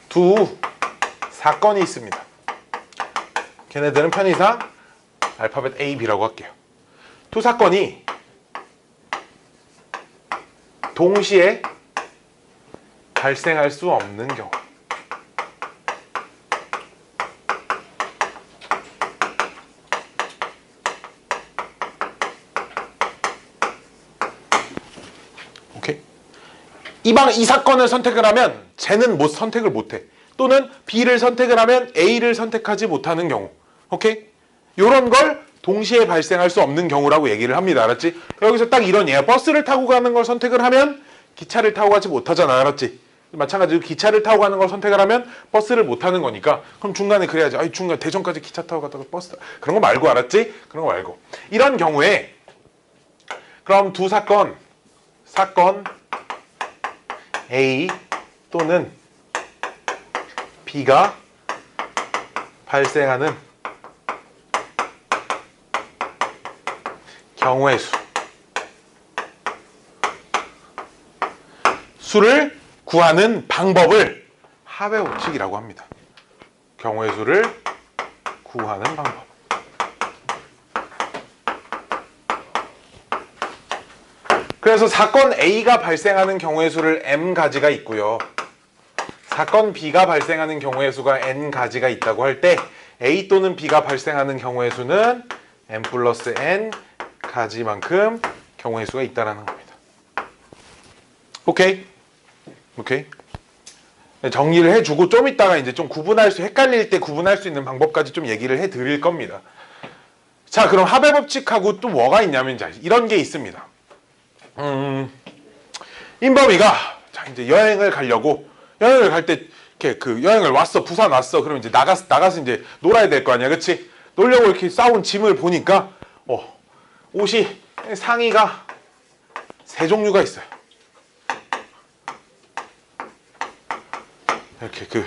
두 사건이 있습니다. 걔네들은 편의상 알파벳 A, B라고 할게요. 두 사건이 동시에 발생할 수 없는 경우. 오케이? 이 사건을 선택을 하면 쟤는 선택을 못해. 또는 B를 선택을 하면 A를 선택하지 못하는 경우. 오케이? 요런 걸 동시에 발생할 수 없는 경우라고 얘기를 합니다. 알았지? 여기서 딱 이런 예야. 버스를 타고 가는 걸 선택을 하면 기차를 타고 가지 못하잖아. 알았지? 마찬가지로 기차를 타고 가는 걸 선택을 하면 버스를 못 타는 거니까 그럼 중간에 그래야지. 아이 중간 대전까지 기차 타고 갔다가 버스 그런 거 말고. 알았지? 그런 거 말고. 이런 경우에 그럼 두 사건 A 또는 B가 발생하는 경우의 수를 구하는 방법을 합의 법칙이라고 합니다. 경우의 수를 구하는 방법. 그래서 사건 A가 발생하는 경우의 수를 m가지가 있고요. 사건 B가 발생하는 경우의 수가 n가지가 있다고 할 때 A 또는 B가 발생하는 경우의 수는 n 플러스 n 가지만큼 경우의 수가 있다는 겁니다. 오케이? 오케이? 정리를 해주고 좀 이따가 이제 좀 헷갈릴 때 구분할 수 있는 방법까지 좀 얘기를 해드릴 겁니다. 자, 그럼 합의 법칙하고 또 뭐가 있냐면 이런 게 있습니다. 인범이가 자 이제 여행을 갈 때 이렇게 여행을 왔어. 부산 왔어. 그럼 이제 나가서 이제 놀아야 될 거 아니야. 그치? 놀려고 이렇게 싸운 짐을 보니까 옷이 상의가 3종류가 있어요. 이렇게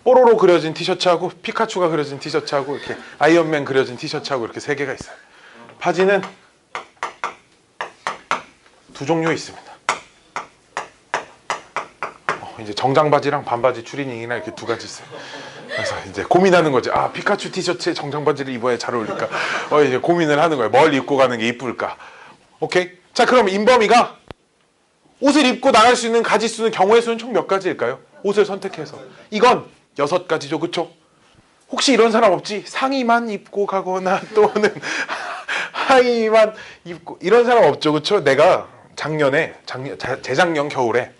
뽀로로 그려진 티셔츠하고 피카츄가 그려진 티셔츠하고 이렇게 아이언맨 그려진 티셔츠하고 이렇게 3개가 있어요. 바지는 2종류 있습니다. 이제 정장 바지랑 반바지 추리닝이나 이렇게 2가지 있어요. 그래서 이제 고민하는 거지. 아, 피카츄 티셔츠에 정장 바지를 입어야 잘 어울릴까? 이제 고민을 하는 거예요. 뭘 입고 가는 게 이쁠까? 오케이? 자, 그럼 인범이가 옷을 입고 나갈 수 있는 가지수는 경우의 수는 총 몇 가지일까요? 옷을 선택해서. 이건 6가지죠. 그쵸? 혹시 이런 사람 없지? 상의만 입고 가거나 또는 하의만 입고 이런 사람 없죠. 그쵸? 내가 재작년 겨울에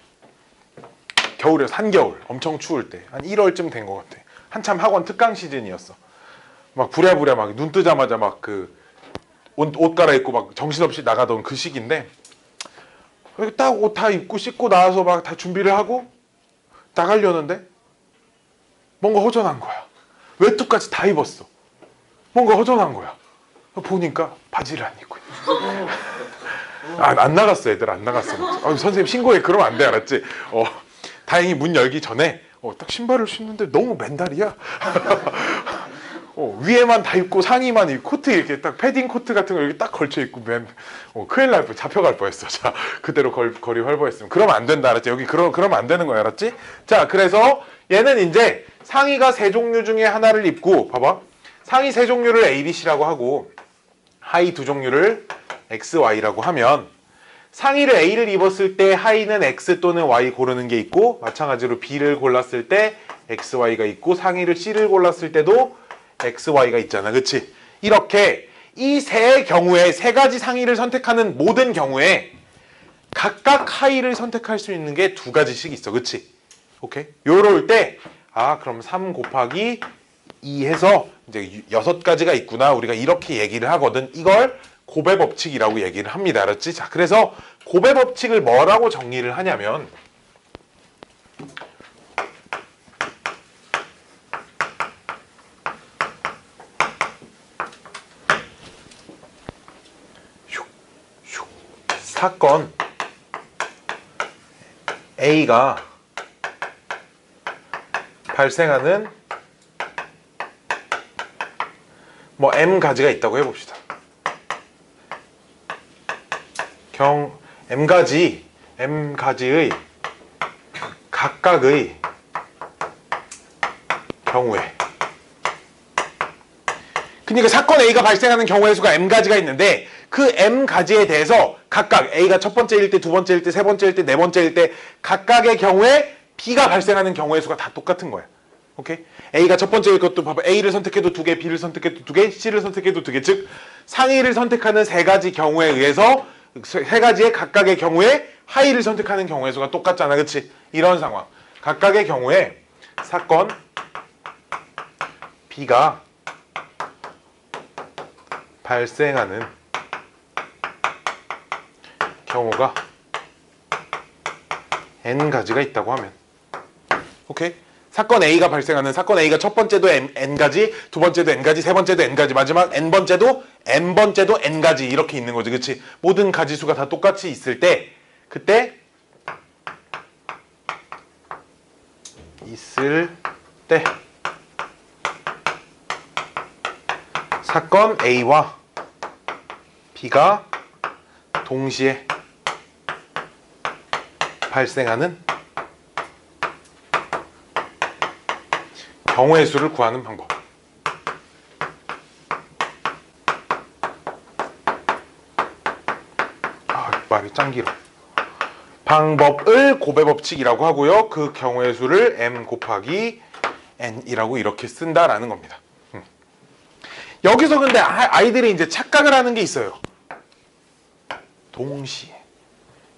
한겨울 엄청 추울 때 한 1월쯤 된 것 같아. 한참 학원 특강 시즌이었어. 막 부랴부랴 막 눈 뜨자마자 막 옷 갈아입고 막 정신없이 나가던 그 시기인데 딱 옷 다 입고 씻고 나와서 막 다 준비를 하고 나가려는데 뭔가 허전한 거야. 외투까지 다 입었어. 뭔가 허전한 거야. 보니까 바지를 안 입고 있어. 안 나갔어. 애들 안 나갔어. 선생님 신고해. 그러면 안 돼. 알았지? 다행히 문 열기 전에 딱 신발을 신는데 너무 맨날이야. 위에만 다 입고 상의만 입고 코트 이렇게 딱 패딩 코트 같은 거 이렇게 딱 걸쳐 입고 큰일 날 뻔, 잡혀갈 뻔했어. 자, 그대로 거리 활보했으면 그러면 안 된다. 알았지? 여기 그러면 안 되는 거야. 알았지? 자, 그래서 얘는 이제 상의가 3종류 중에 하나를 입고 봐봐. 상의 3종류를 A, B, C라고 하고 하의 2종류를 X, Y라고 하면 상의를 A를 입었을 때 하의는 X 또는 Y 고르는 게 있고 마찬가지로 B를 골랐을 때 X, Y가 있고 상의를 C를 골랐을 때도 X, Y가 있잖아. 그치? 이렇게 이 3경우에 3가지 상의를 선택하는 모든 경우에 각각 하의를 선택할 수 있는 게 2가지씩 있어. 그치? 오케이? 요럴 때 그럼 3 곱하기 2 해서 이제 6가지가 있구나. 우리가 이렇게 얘기를 하거든. 이걸 곱의 법칙이라고 얘기를 합니다. 알았지? 자, 그래서 곱의 법칙을 뭐라고 정리를 하냐면 사건 A가 발생하는 M가지가 있다고 해봅시다. M가지의 각각의 경우에 그러니까 사건 A가 발생하는 경우의 수가 M가지가 있는데 그 M가지에 대해서 각각 A가 첫 번째일 때, 두 번째일 때, 세 번째일 때, 네 번째일 때 각각의 경우에 B가 발생하는 경우의 수가 다 똑같은 거야. 오케이? A가 첫 번째일 것도 봐봐. A를 선택해도 2개, B를 선택해도 2개, C를 선택해도 2개. 즉 상위를 선택하는 3가지 경우에 의해서 3가지의 각각의 경우에 하위를 선택하는 경우의 수가 똑같잖아. 그치? 이런 상황. 각각의 경우에 사건 B가 발생하는 경우가 n가지가 있다고 하면, 오케이? 사건 A가 발생하는, 사건 A가 첫 번째도 n가지, 두 번째도 n가지, 세 번째도 n가지, 마지막 n번째도 n가지 이렇게 있는 거지. 그치? 모든 가지수가 다 똑같이 있을 때, 그때 사건 A와 B가 동시에 발생하는 경우의 수를 구하는 방법. 말이 짱 길어. 방법을 고배법칙이라고 하고요. 그 경우의 수를 m 곱하기 n이라고 이렇게 쓴다라는 겁니다. 여기서 근데 아이들이 이제 착각을 하는 게 있어요. 동시에.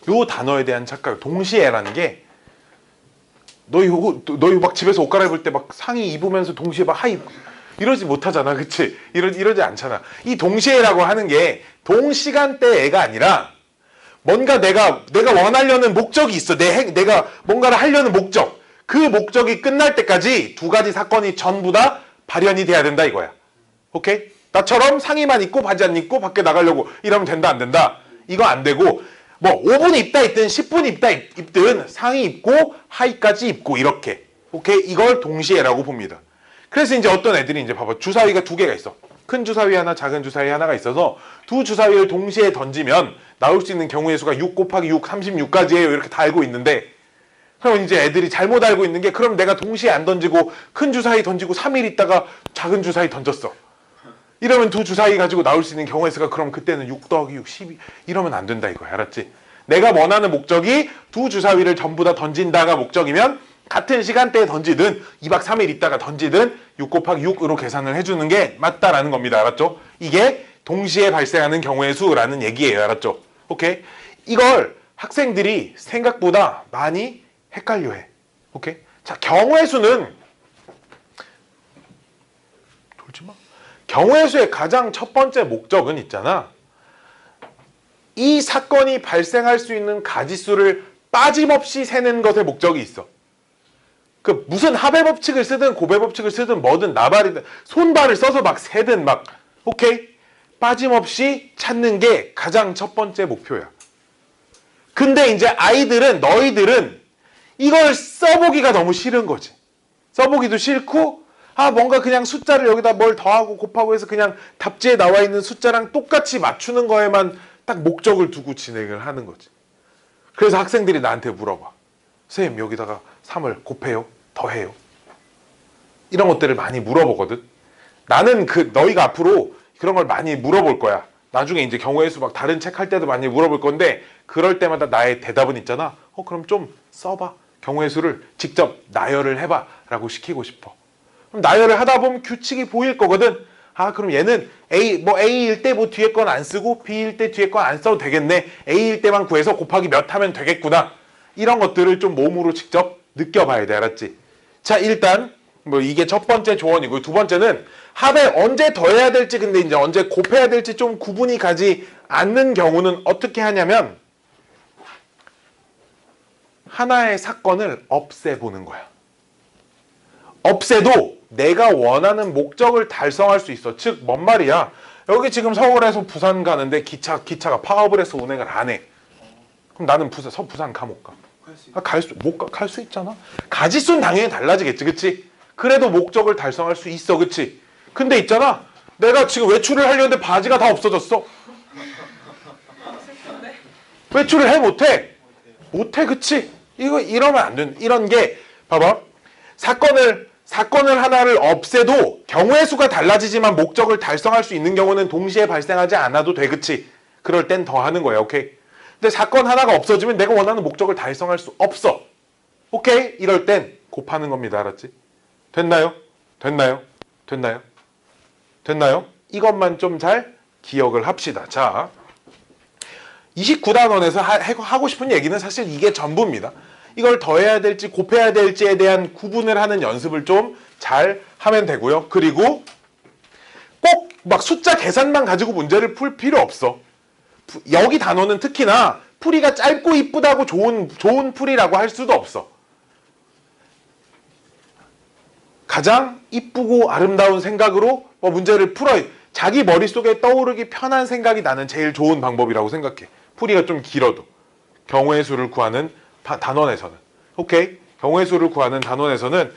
요 단어에 대한 착각. 동시에라는 게 너희 막 집에서 옷 갈아입을 때 막 상의 입으면서 동시에 막 하의 이러지 못하잖아. 그치? 이러지 않잖아. 이 동시에라고 하는 게 동시간대애가 아니라 뭔가 내가 원하려는 목적이 있어. 내가 뭔가를 하려는 목적. 그 목적이 끝날 때까지 2가지 사건이 전부 다 발현이 돼야 된다 이거야. 오케이? 나처럼 상의만 입고 바지 안 입고 밖에 나가려고 이러면 된다 안 된다? 이거 안 되고 뭐 5분 입다 입든 10분 입든 상의 입고 하의까지 입고 이렇게. 오케이? 이걸 동시에라고 봅니다. 그래서 이제 어떤 애들이 이제 봐봐. 주사위가 2개가 있어. 큰 주사위 하나, 작은 주사위 하나가 있어서 두 주사위를 동시에 던지면 나올 수 있는 경우의 수가 6 곱하기 6, 36까지예요. 이렇게 다 알고 있는데 그럼 이제 애들이 잘못 알고 있는 게 그럼 내가 동시에 안 던지고 큰 주사위 던지고 3일 있다가 작은 주사위 던졌어. 이러면 두 주사위 가지고 나올 수 있는 경우의 수가 그럼 그때는 6 더하기 6, 12 이러면 안 된다 이거야. 알았지? 내가 원하는 목적이 두 주사위를 전부 다 던진다가 목적이면 같은 시간대에 던지든 2박 3일 있다가 던지든 6 곱하기 6으로 계산을 해주는 게 맞다라는 겁니다. 알았죠? 이게 동시에 발생하는 경우의 수라는 얘기예요. 알았죠? 오케이? 이걸 학생들이 생각보다 많이 헷갈려해. 오케이? 자, 경우의 수는 돌지 마. 경우의 수의 가장 첫 번째 목적은 있잖아. 이 사건이 발생할 수 있는 가지수를 빠짐없이 세는 것에 목적이 있어. 그 무슨 합의법칙을 쓰든 고배법칙을 쓰든 뭐든 나발이든 손발을 써서 막 세든 막 오케이? 빠짐없이 찾는 게 가장 첫 번째 목표야. 근데 이제 너희들은 이걸 써보기가 너무 싫은 거지. 써보기도 싫고 뭔가 그냥 숫자를 여기다 뭘 더하고 곱하고 해서 그냥 답지에 나와 있는 숫자랑 똑같이 맞추는 거에만 딱 목적을 두고 진행을 하는 거지. 그래서 학생들이 나한테 물어봐. 선생님 여기다가 3을 곱해요? 더해요? 이런 것들을 많이 물어보거든. 나는 너희가 앞으로 그런 걸 많이 물어볼 거야. 나중에 이제 경우의 수 막 다른 책 할 때도 많이 물어볼 건데 그럴 때마다 나의 대답은 있잖아. 그럼 좀 써봐. 경우의 수를 직접 나열을 해봐 라고 시키고 싶어. 그럼 나열을 하다 보면 규칙이 보일 거거든. 그럼 얘는 A일 때 뭐 뒤에 건 안 쓰고 B일 때 뒤에 건 안 써도 되겠네. A일 때만 구해서 곱하기 몇 하면 되겠구나. 이런 것들을 좀 몸으로 직접 느껴봐야 돼. 알았지? 자, 일단 뭐 이게 첫 번째 조언이고 두 번째는 합에 언제 더해야 될지 근데 이제 언제 곱해야 될지 좀 구분이 가지 않는 경우는 어떻게 하냐면 하나의 사건을 없애보는 거야. 없애도 내가 원하는 목적을 달성할 수 있어. 즉, 뭔 말이야? 여기 지금 서울에서 부산 가는데 기차가 파업을 해서 운행을 안 해. 그럼 나는 부산 가 못 가? 갈 수 있잖아. 가지수는 당연히 달라지겠지, 그치? 그래도 목적을 달성할 수 있어, 그치? 근데 있잖아. 내가 지금 외출을 하려는데 바지가 다 없어졌어. 외출을 해 못해? 못해, 그치? 이러면 안 돼. 이런 게 봐봐. 사건을 하나를 없애도 경우의 수가 달라지지만 목적을 달성할 수 있는 경우는 동시에 발생하지 않아도 돼, 그치? 그럴 땐 더 하는 거야, 오케이? 근데 사건 하나가 없어지면 내가 원하는 목적을 달성할 수 없어. 오케이? 이럴 땐 곱하는 겁니다. 알았지? 됐나요? 됐나요? 됐나요? 됐나요? 이것만 좀 잘 기억을 합시다. 자, 29단원에서 하고 싶은 얘기는 사실 이게 전부입니다. 이걸 더해야 될지 곱해야 될지에 대한 구분을 하는 연습을 좀 잘 하면 되고요. 그리고 꼭 막 숫자 계산만 가지고 문제를 풀 필요 없어. 여기 단원은 특히나 풀이가 짧고 이쁘다고 좋은 풀이라고 할 수도 없어. 가장 이쁘고 아름다운 생각으로 문제를 풀어. 자기 머릿속에 떠오르기 편한 생각이 나는 제일 좋은 방법이라고 생각해. 풀이가 좀 길어도. 경우의 수를 구하는 단원에서는. 오케이? 경우의 수를 구하는 단원에서는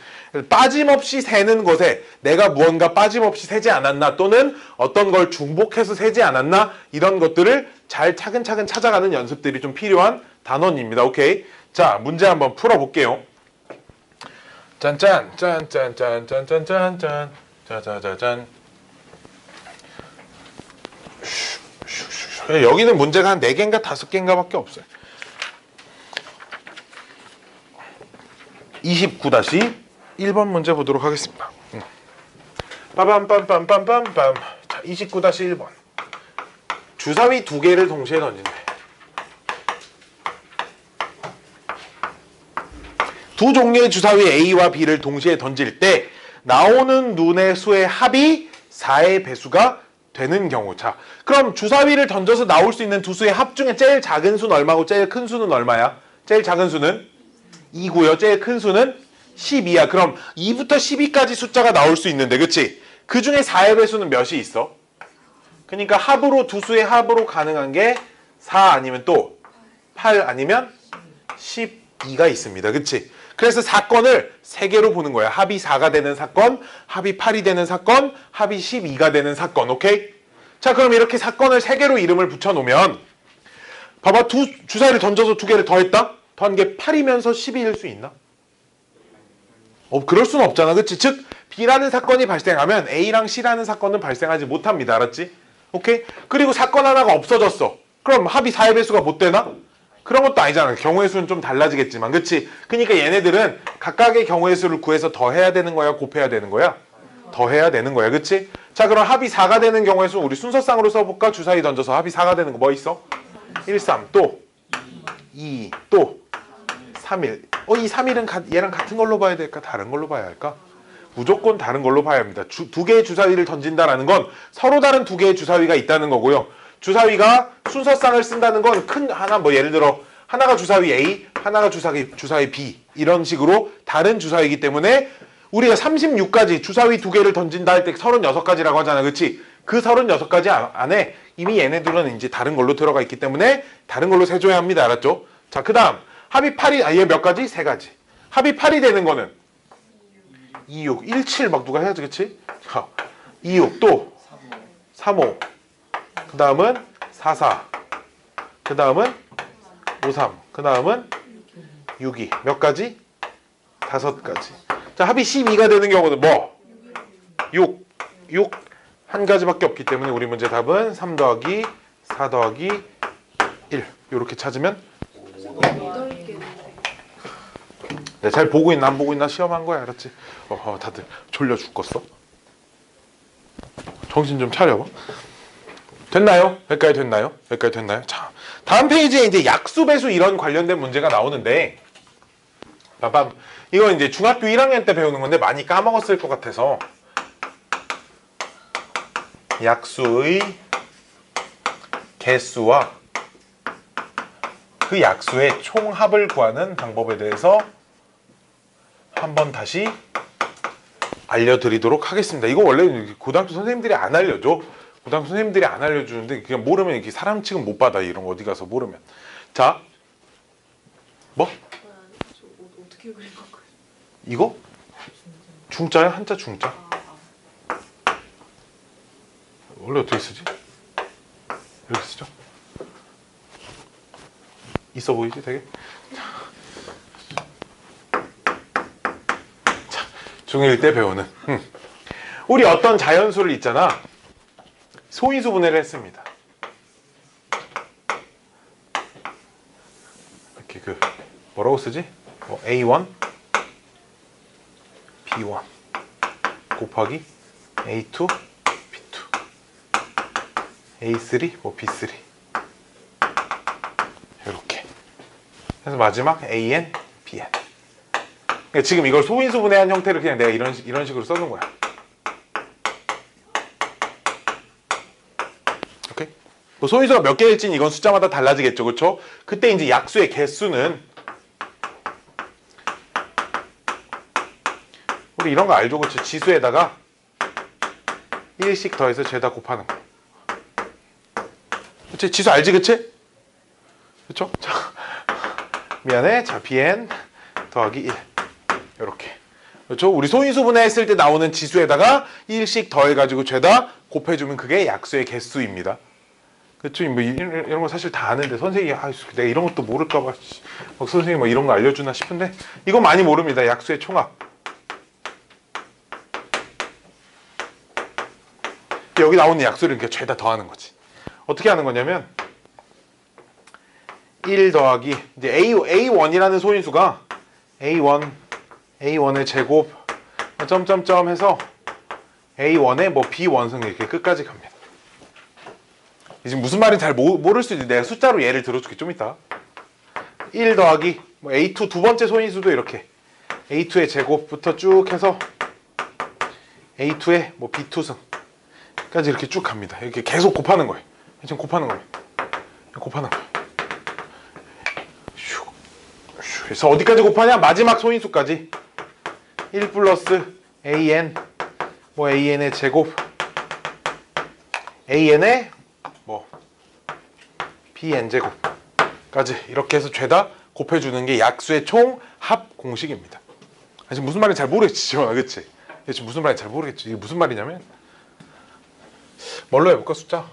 빠짐없이 세는 것에 내가 무언가 빠짐없이 세지 않았나 또는 어떤 걸 중복해서 세지 않았나 이런 것들을 잘 차근차근 찾아가는 연습들이 좀 필요한 단원입니다. 오케이? 자, 문제 한번 풀어볼게요. 짠짠 짠짠짠짠짠짠짠 짜자자잔. 여기는 문제가 한 4개인가 5개인가 밖에 없어요. 29-1번 문제 보도록 하겠습니다. 빠밤빰빰빰빰빰. 자, 29-1번. 주사위 2개를 동시에 던진대. 두 종류의 주사위 A와 B를 동시에 던질 때 나오는 눈의 수의 합이 4의 배수가 되는 경우. 자, 그럼 주사위를 던져서 나올 수 있는 두 수의 합 중에 제일 작은 수는 얼마고 제일 큰 수는 얼마야? 제일 작은 수는 2고요. 제일 큰 수는 12야. 그럼 2부터 12까지 숫자가 나올 수 있는데, 그치? 그 중에 4의 배수는 몇이 있어? 그러니까 합으로 두 수의 합으로 가능한 게 4 아니면 또 8 아니면 12가 있습니다. 그치? 그래서 사건을 3개로 보는 거야. 합이 4가 되는 사건, 합이 8이 되는 사건, 합이 12가 되는 사건. 오케이? 자, 그럼 이렇게 사건을 3개로 이름을 붙여놓으면 봐봐. 주사위를 던져서 2개를 더했다? 더한 게 8이면서 12일 수 있나? 그럴 수는 없잖아. 그치? 즉 B라는 사건이 발생하면 A랑 C라는 사건은 발생하지 못합니다. 알았지? 오케이? 그리고 사건 하나가 없어졌어. 그럼 합이 4의 배수가 못 되나? 그런 것도 아니잖아. 경우의 수는 좀 달라지겠지만. 그치? 그러니까 얘네들은 각각의 경우의 수를 구해서 더해야 되는 거야? 곱해야 되는 거야? 더해야 되는 거야. 그치? 자, 그럼 합이 4가 되는 경우의 수 우리 순서상으로 써볼까? 주사위 던져서 합이 4가 되는 거 뭐 있어? 1, 3, 또 2, 또 3일. 이 3일은 얘랑 같은 걸로 봐야 될까? 다른 걸로 봐야 할까? 무조건 다른 걸로 봐야 합니다. 2개의 주사위를 던진다라는 건 서로 다른 2개의 주사위가 있다는 거고요. 주사위가 순서상을 쓴다는 건 큰 하나, 예를 들어 하나가 주사위 A, 하나가 주사위 B 이런 식으로 다른 주사위이기 때문에 우리가 36가지 주사위 2개를 던진다 할 때 36가지라고 하잖아. 그치? 그 36가지 안에 이미 얘네들은 이제 다른 걸로 들어가 있기 때문에 다른 걸로 세줘야 합니다. 알았죠? 자, 그 다음 합이 8이 얘 몇 가지? 3가지. 합이 8이 되는 거는 2, 6, 1, 7 막 누가 해야지. 그치? 자, 2, 6 또 3, 5 그 다음은 4, 4 그 다음은 5, 3 그 다음은 6, 2 몇 가지? 5가지. 자, 합이 12가 되는 경우는 뭐? 6 한 가지밖에 없기 때문에 우리 문제 답은 3 더하기 4 더하기 1 이렇게 찾으면 네, 잘 보고 있나 안 보고 있나 시험한 거야. 알았지? 다들 졸려 죽겠어. 정신 좀 차려봐. 됐나요? 여기까지 됐나요? 여기까지 됐나요? 자, 다음 페이지에 이제 약수 배수 이런 관련된 문제가 나오는데 빠밤. 이거 이제 중학교 1학년 때 배우는 건데 많이 까먹었을 것 같아서 약수의 개수와 그 약수의 총합을 구하는 방법에 대해서 한번 다시 알려드리도록 하겠습니다. 이거 원래 고등학교 선생님들이 안 알려줘. 고등학교 선생님들이 안 알려주는데 그냥 모르면 이렇게 사람 취급 못 받아. 이런 거 어디 가서 모르면. 자, 뭐?
어떻게 그린 건가요?
이거? 중자야? 한자 중자? 원래 어떻게 쓰지? 이렇게 쓰죠? 있어 보이지 되게? 자, 중1 때 배우는 우리 어떤 자연수를 있잖아. 소인수 분해를 했습니다. 이렇게 그 뭐라고 쓰지? 뭐 A1, B1 곱하기 A2, B2, A3, 뭐 B3 이렇게. 그래서 마지막 AN, BN. 그러니까 지금 이걸 소인수 분해한 형태를 그냥 내가 이런 식으로 써놓은 거야. 오케이? 뭐 소인수가 몇 개일지는 이건 숫자마다 달라지겠죠, 그렇죠? 그때 이제 약수의 개수는 우리 이런 거 알죠, 그렇죠? 지수에다가 1씩 더해서 죄다 곱하는 거. 그치? 지수 알지, 그치? 그쵸? 자, 미안해. 자, bn 더하기 1. 이렇게. 그렇죠? 우리 소인수 분해했을 때 나오는 지수에다가 1씩 더해가지고 죄다 곱해주면 그게 약수의 개수입니다. 그쵸? 뭐 이런 거 사실 다 아는데 선생님이 내가 이런 것도 모를까봐 선생님 뭐 이런 거 알려주나 싶은데 이건 많이 모릅니다. 약수의 총합. 여기 나오는 약수를 이렇게 죄다 더하는 거지. 어떻게 하는 거냐면 1 더하기 이제 A1이라는 소인수가 A1의 제곱 점점점 해서 A1의 뭐 B1승 이렇게 끝까지 갑니다. 지금 무슨 말인지 잘 모를 수도 있는데 내가 숫자로 예를 들어줄게 좀 이따. 1 더하기 뭐 A2 두 번째 소인수도 이렇게 A2의 제곱부터 쭉 해서 A2의 뭐 B2승까지 이렇게 쭉 갑니다. 이렇게 계속 곱하는 거예요. 지금 곱하는 거예요. 곱하는 거예요. 그래서 어디까지 곱하냐? 마지막 소인수까지 1 플러스 AN 뭐 AN의 제곱 AN의 뭐 BN 제곱까지 이렇게 해서 죄다 곱해주는 게 약수의 총합 공식입니다. 지금 무슨 말인지 잘 모르겠지, 지원아, 그치? 지금 무슨 말인지 잘 모르겠지. 이게 무슨 말이냐면 뭘로 해볼까, 숫자?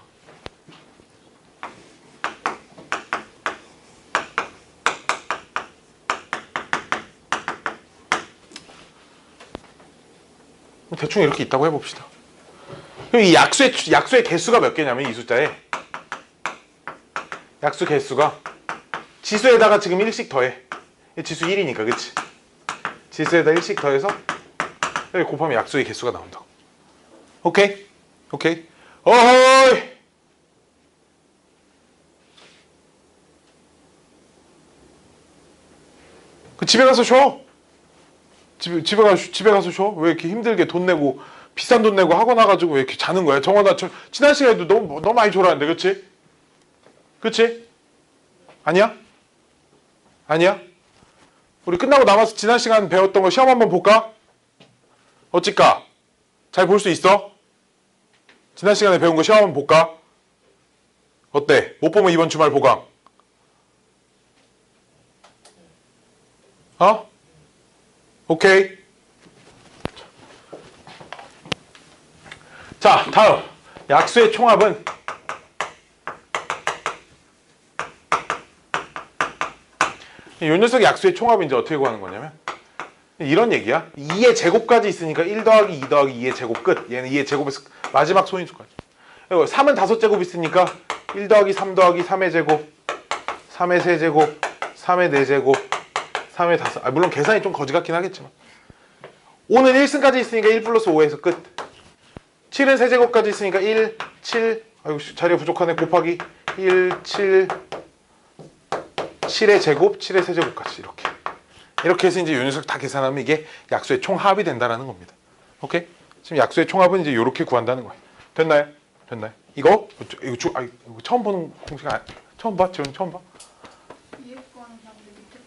대충 이렇게 있다고 해봅시다. 그럼 이 약수의 개수가 몇 개냐면 이 숫자에 약수 개수가 지수에다가 지금 1씩 더해. 지수 1이니까 그치? 지수에다 1씩 더해서 여기 곱하면 약수의 개수가 나온다고. 오케이? 오케이? 어허이! 그 집에 가서 쉬어. 집에 가서 쉬어? 왜 이렇게 힘들게 돈 내고 비싼 돈 내고 학원 와가지고 왜 이렇게 자는 거야? 정원 나 지난 시간에도 너무 많이 졸았는데, 그치? 그치? 아니야? 아니야? 우리 끝나고 남아서 지난 시간 배웠던 거 시험 한번 볼까? 어찌까? 잘 볼 수 있어? 지난 시간에 배운 거 시험 한번 볼까? 어때? 못 보면 이번 주말 보강. 어? 오케이. 자, 다음. 약수의 총합은 이 녀석의 약수의 총합이 이제 어떻게 구하는 거냐면 이런 얘기야. 2의 제곱까지 있으니까 1 더하기 2 더하기 2의 제곱 끝. 얘는 2의 제곱에서 마지막 소인수까지. 그리고 3은 5제곱 있으니까 1 더하기 3 더하기 3의 제곱, 3의 세제곱, 3의 4제곱, 3의 5. 물론 계산이 좀 거지 같긴 하겠지만 5는 1승까지 있으니까 1 플러스 5에서 끝. 7은 세제곱까지 있으니까 1, 7, 아이고 자리가 부족하네. 곱하기 1, 7, 7의 제곱, 7의 세제곱까지 이렇게 해서 이제 요 녀석 다 계산하면 이게 약수의 총합이 된다는 겁니다. 오케이? 지금 약수의 총합은 이제 이렇게 구한다는 거예요. 됐나요? 됐나요? 이거 처음 보는 공식 처음 봐? 지금 처음 봐?
위에 거 하는 사람들 밑에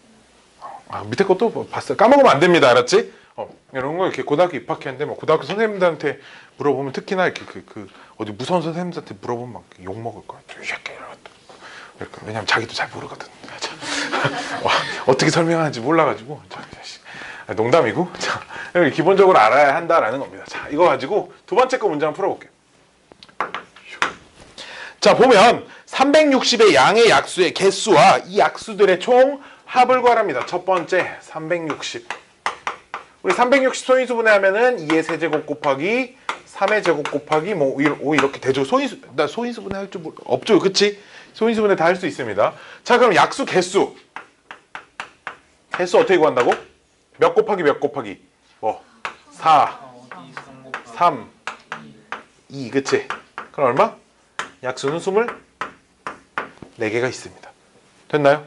거.
밑에 것도 봤어요. 까먹으면 안 됩니다. 알았지? 이런 거 이렇게 고등학교 입학했는데 뭐 고등학교 선생님들한테 물어보면 특히나 이렇게 어디 무서운 선생님들한테 물어보면 막 욕 먹을 거야. 이 새끼 이렇게. 왜냐면 자기도 잘 모르거든. 어떻게 설명하는지 몰라가지고. 농담이고. 자, 기본적으로 알아야 한다라는 겁니다. 자, 이거 가지고 두 번째 거 문제 한번 풀어볼게요. 자, 보면 360의 양의 약수의 개수와 이 약수들의 총 합을 구하랍니다. 첫 번째 360. 우리 360 소인수 분해하면은 2의 세제곱 곱하기 3의 제곱 곱하기 뭐 5 이렇게 되죠. 나 소인수 분해할 줄 없죠, 그치? 소인수 분해 다 할 수 있습니다. 자, 그럼 약수 개수 개수 어떻게 구한다고? 몇 곱하기 몇 곱하기? 4,
어디 3 곱하기
3, 2, 그치? 그럼 얼마? 약수는 24개가 있습니다. 됐나요?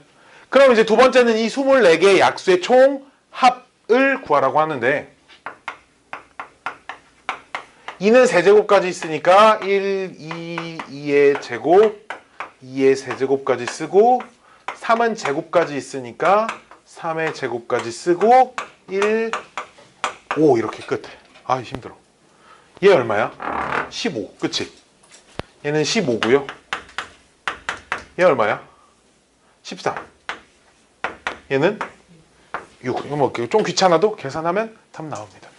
그럼 이제 두 번째는 이 24개의 약수의 총 합을 구하라고 하는데 2는 세제곱까지 있으니까 1, 2, 2의 제곱, 2의 세제곱까지 쓰고 3은 제곱까지 있으니까 3의 제곱까지 쓰고 1, 5 이렇게 끝. 아 힘들어. 얘 얼마야? 15 그치? 얘는 15고요. 얘 얼마야? 13. 얘는 6. 이거 뭐 좀 귀찮아도 계산하면 답 나옵니다.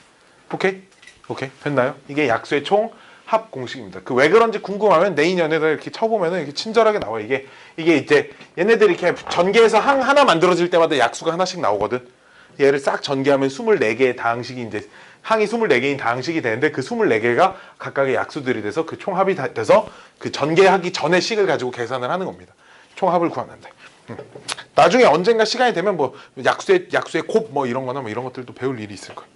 오케이? 오케이 됐나요? 이게 약수의 총 합 공식입니다. 그 왜 그런지 궁금하면 네인연에다 이렇게 쳐보면은 이렇게 친절하게 나와. 이게 이제 얘네들이 이렇게 전개해서 항 하나 만들어질 때마다 약수가 하나씩 나오거든. 얘를 싹 전개하면 24개의 다항식이 이제 항이 24개인 다항식이 되는데 그 24개가 각각의 약수들이 돼서 그 총합이 돼서 그 전개하기 전의 식을 가지고 계산을 하는 겁니다. 총합을 구하는데. 나중에 언젠가 시간이 되면 뭐 약수의 곱 뭐 이런 거나 뭐 이런 것들도 배울 일이 있을 거예요.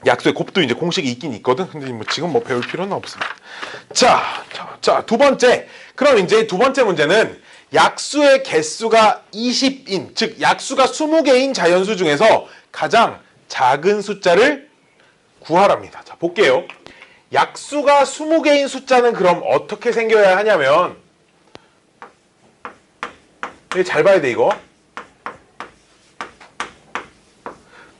약수의 곱도 이제 공식이 있긴 있거든. 근데 뭐 지금 뭐 배울 필요는 없습니다. 자, 두 번째. 그럼 이제 두 번째 문제는 약수의 개수가 20인, 즉 약수가 20개인 자연수 중에서 가장 작은 숫자를 구하랍니다. 자, 볼게요. 약수가 20개인 숫자는 그럼 어떻게 생겨야 하냐면 잘 봐야 돼 이거.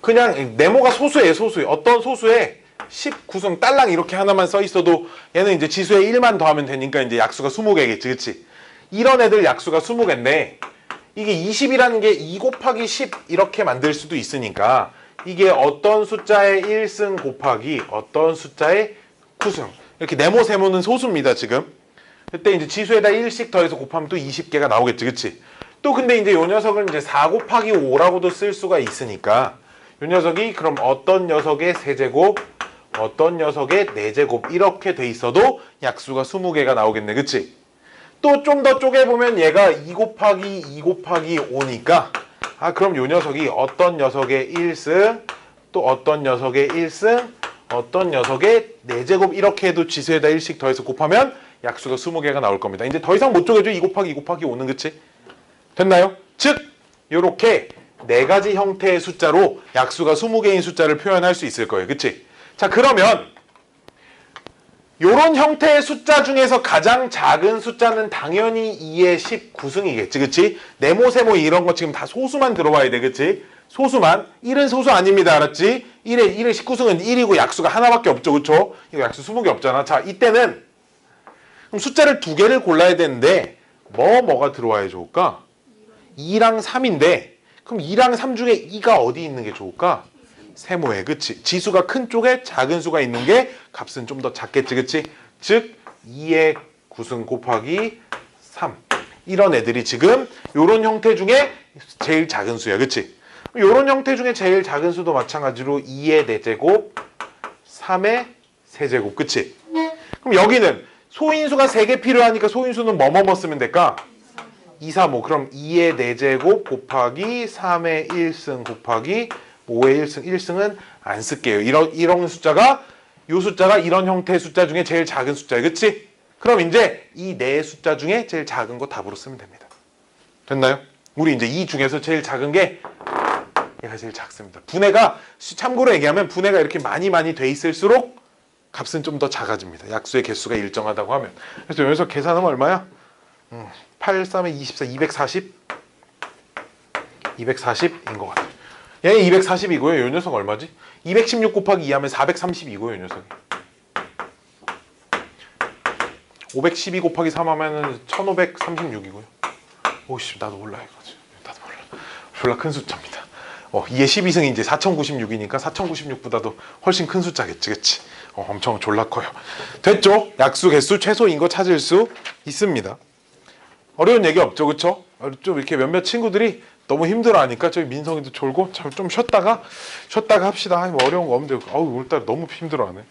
그냥 네모가 소수예요, 소수. 어떤 소수에 19승 딸랑 이렇게 하나만 써 있어도 얘는 이제 지수에 1만 더하면 되니까 이제 약수가 20개겠지, 그치? 이런 애들 약수가 20개인데 이게 20이라는 게 2 곱하기 10 이렇게 만들 수도 있으니까 이게 어떤 숫자의 1승 곱하기 어떤 숫자의 9승 이렇게 네모 세모는 소수입니다, 지금. 그때 이제 지수에다 1씩 더해서 곱하면 또 20개가 나오겠지, 그치? 또 근데 이제 요 녀석을 이제 4 곱하기 5라고도 쓸 수가 있으니까 이 녀석이 그럼 어떤 녀석의 세제곱, 어떤 녀석의 4제곱 이렇게 돼 있어도 약수가 20개가 나오겠네. 그치? 또 좀 더 쪼개보면 얘가 2 곱하기 2 곱하기 5니까 그럼 이 녀석이 어떤 녀석의 1승, 또 어떤 녀석의 1승, 어떤 녀석의 4제곱 이렇게 해도 지수에다 1씩 더해서 곱하면 약수가 20개가 나올 겁니다. 이제 더 이상 못 쪼개줘. 2 곱하기 2 곱하기 5는 그치? 됐나요? 즉 요렇게 4가지 형태의 숫자로 약수가 20개인 숫자를 표현할 수 있을 거예요. 그치? 자, 그러면 요런 형태의 숫자 중에서 가장 작은 숫자는 당연히 2의 19승이겠지. 그치? 네모, 세모 이런 거 지금 다 소수만 들어와야 돼. 그치? 소수만. 1은 소수 아닙니다. 알았지? 1의 19승은 1이고 약수가 하나밖에 없죠. 그쵸? 이거 약수 20개 없잖아. 자, 이때는 그럼 숫자를 2개를 골라야 되는데 뭐가 들어와야 좋을까? 2랑 3인데 그럼 2랑 3 중에 2가 어디 있는 게 좋을까? 세모에, 그치? 지수가 큰 쪽에 작은 수가 있는 게 값은 좀 더 작겠지, 그치? 즉 2의 9승 곱하기 3 이런 애들이 지금 요런 형태 중에 제일 작은 수야, 그치? 요런 형태 중에 제일 작은 수도 마찬가지로 2의 4제곱 3의 세제곱, 그치? 그럼 여기는 소인수가 3개 필요하니까 소인수는 뭐뭐 쓰면 될까? 2, 3, 5. 그럼 2의 4제곱 곱하기 3의 1승 곱하기 5의 1승. 1승은 안 쓸게요. 이런 숫자가 이 숫자가 이런 형태의 숫자 중에 제일 작은 숫자예요. 그치? 그럼 이제 이 네 숫자 중에 제일 작은 거 답으로 쓰면 됩니다. 됐나요? 우리 이제 이 중에서 제일 작은 게 얘가 제일 작습니다. 분해가 참고로 얘기하면 분해가 이렇게 많이 돼 있을수록 값은 좀 더 작아집니다. 약수의 개수가 일정하다고 하면. 그래서 여기서 계산하면 얼마야? 8, 3에 24, 240? 240인 것 같아요. 얘 240이고요. 이 녀석 얼마지? 216 곱하기 2 하면 432고요. 이 녀석이. 512 곱하기 3 하면은 1536이고요. 오씨, 나도 몰라 이거지. 나도 몰라. 졸라 큰 숫자입니다. 이게 12승이 이제 4096이니까 4096보다도 훨씬 큰 숫자겠지, 그치? 엄청 졸라 커요. 됐죠? 약수, 개수, 최소인 거 찾을 수 있습니다. 어려운 얘기 없죠, 그쵸? 좀 이렇게 몇몇 친구들이 너무 힘들어하니까 저희 민성이도 졸고 좀 쉬었다가 합시다. 뭐 어려운 거 없는데 오늘따라 너무 힘들어하네.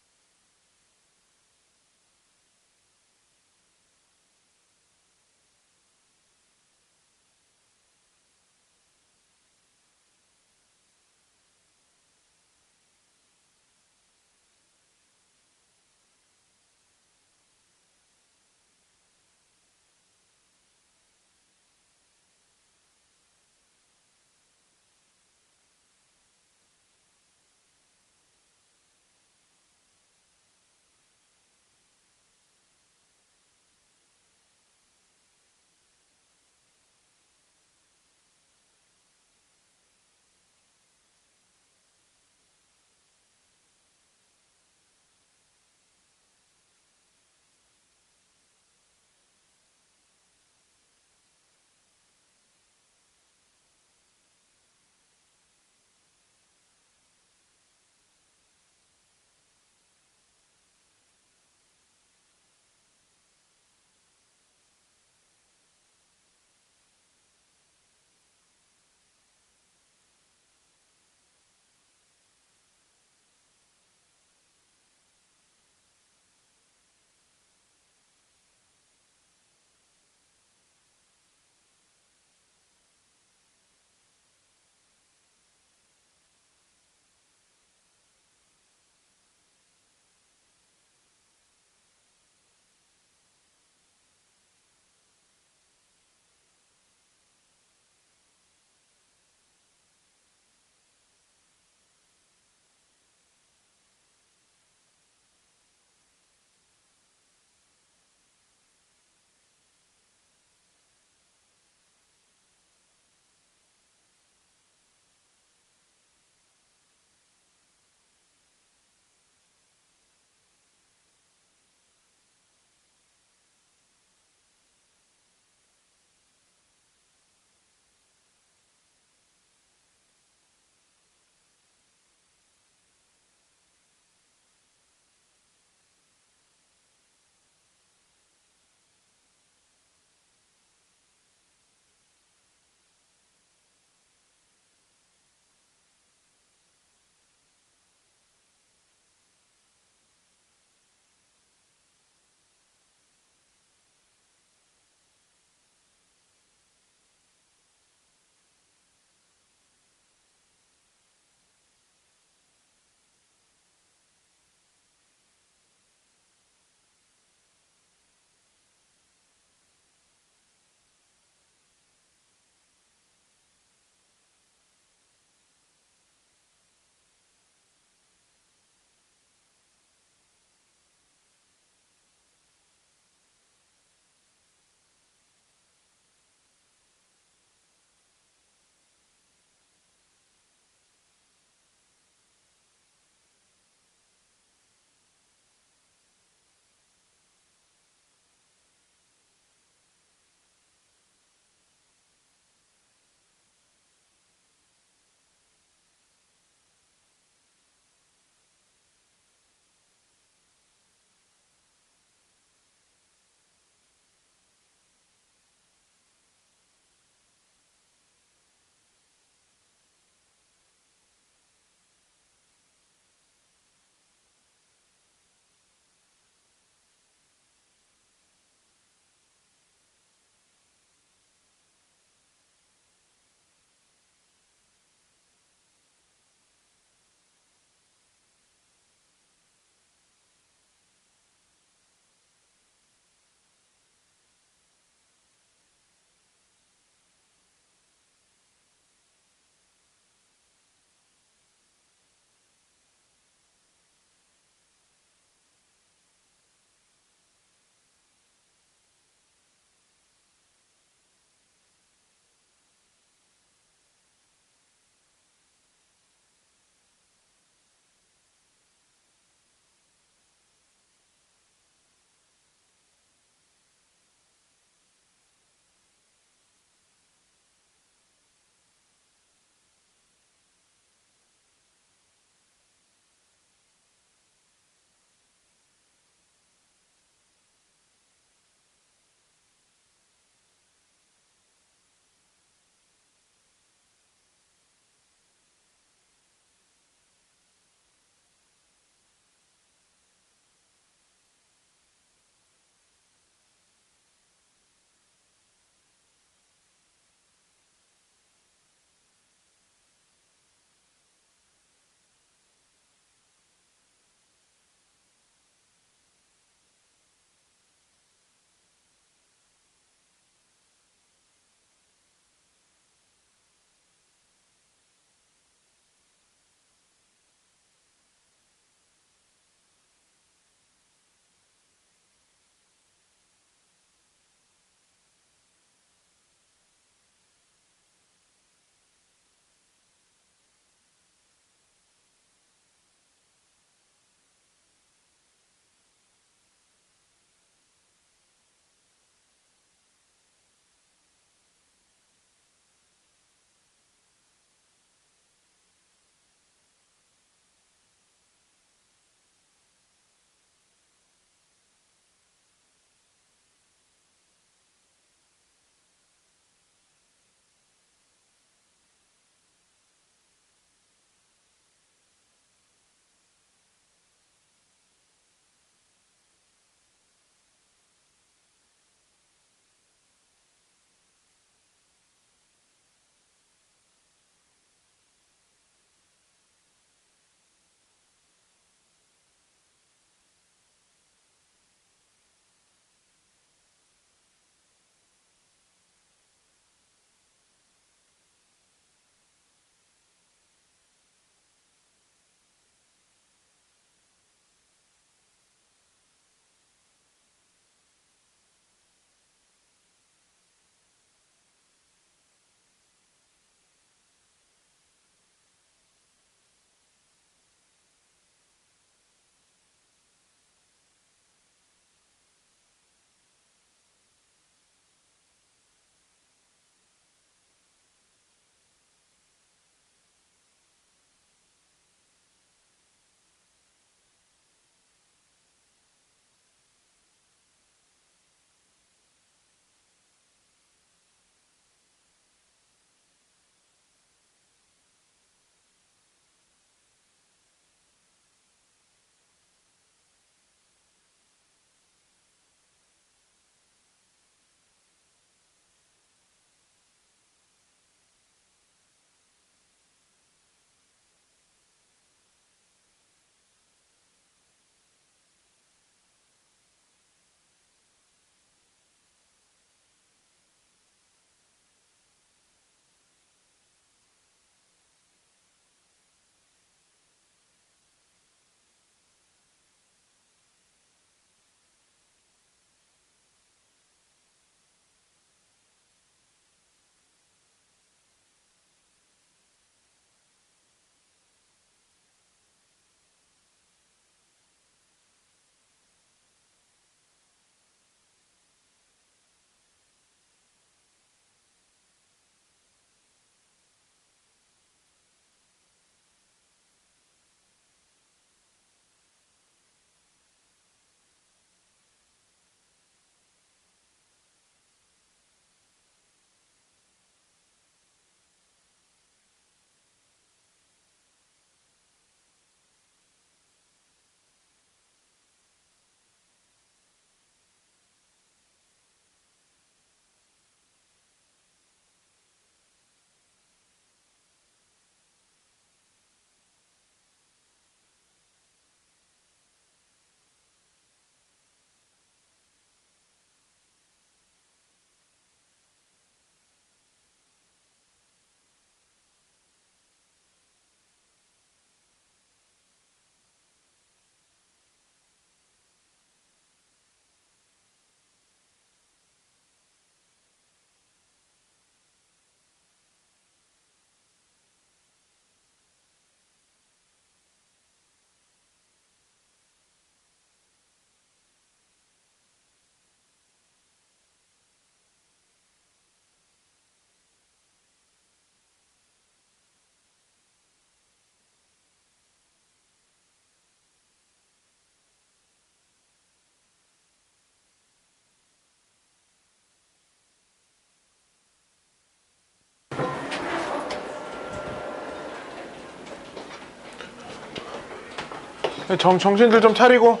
정신들 좀 차리고.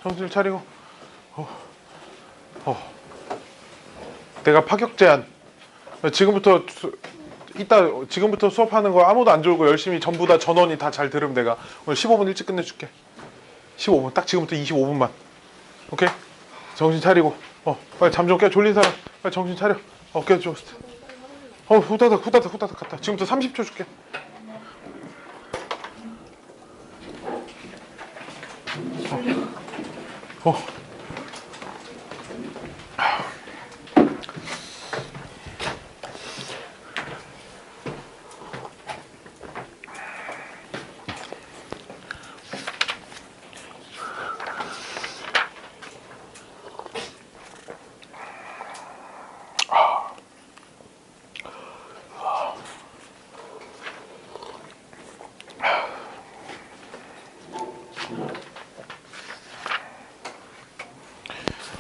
정신들 차리고. 내가 파격 제한. 지금부터 수업하는 거 아무도 안 졸고 열심히 전부 다 전원이 다 잘 들으면 내가 오늘 15분 일찍 끝내줄게. 15분 딱 지금부터 25분만. 오케이? 정신 차리고. 빨리 잠 좀 깨. 졸린 사람 빨리 정신 차려. 깨줘. 후다닥 갔다. 지금부터 30초 줄게.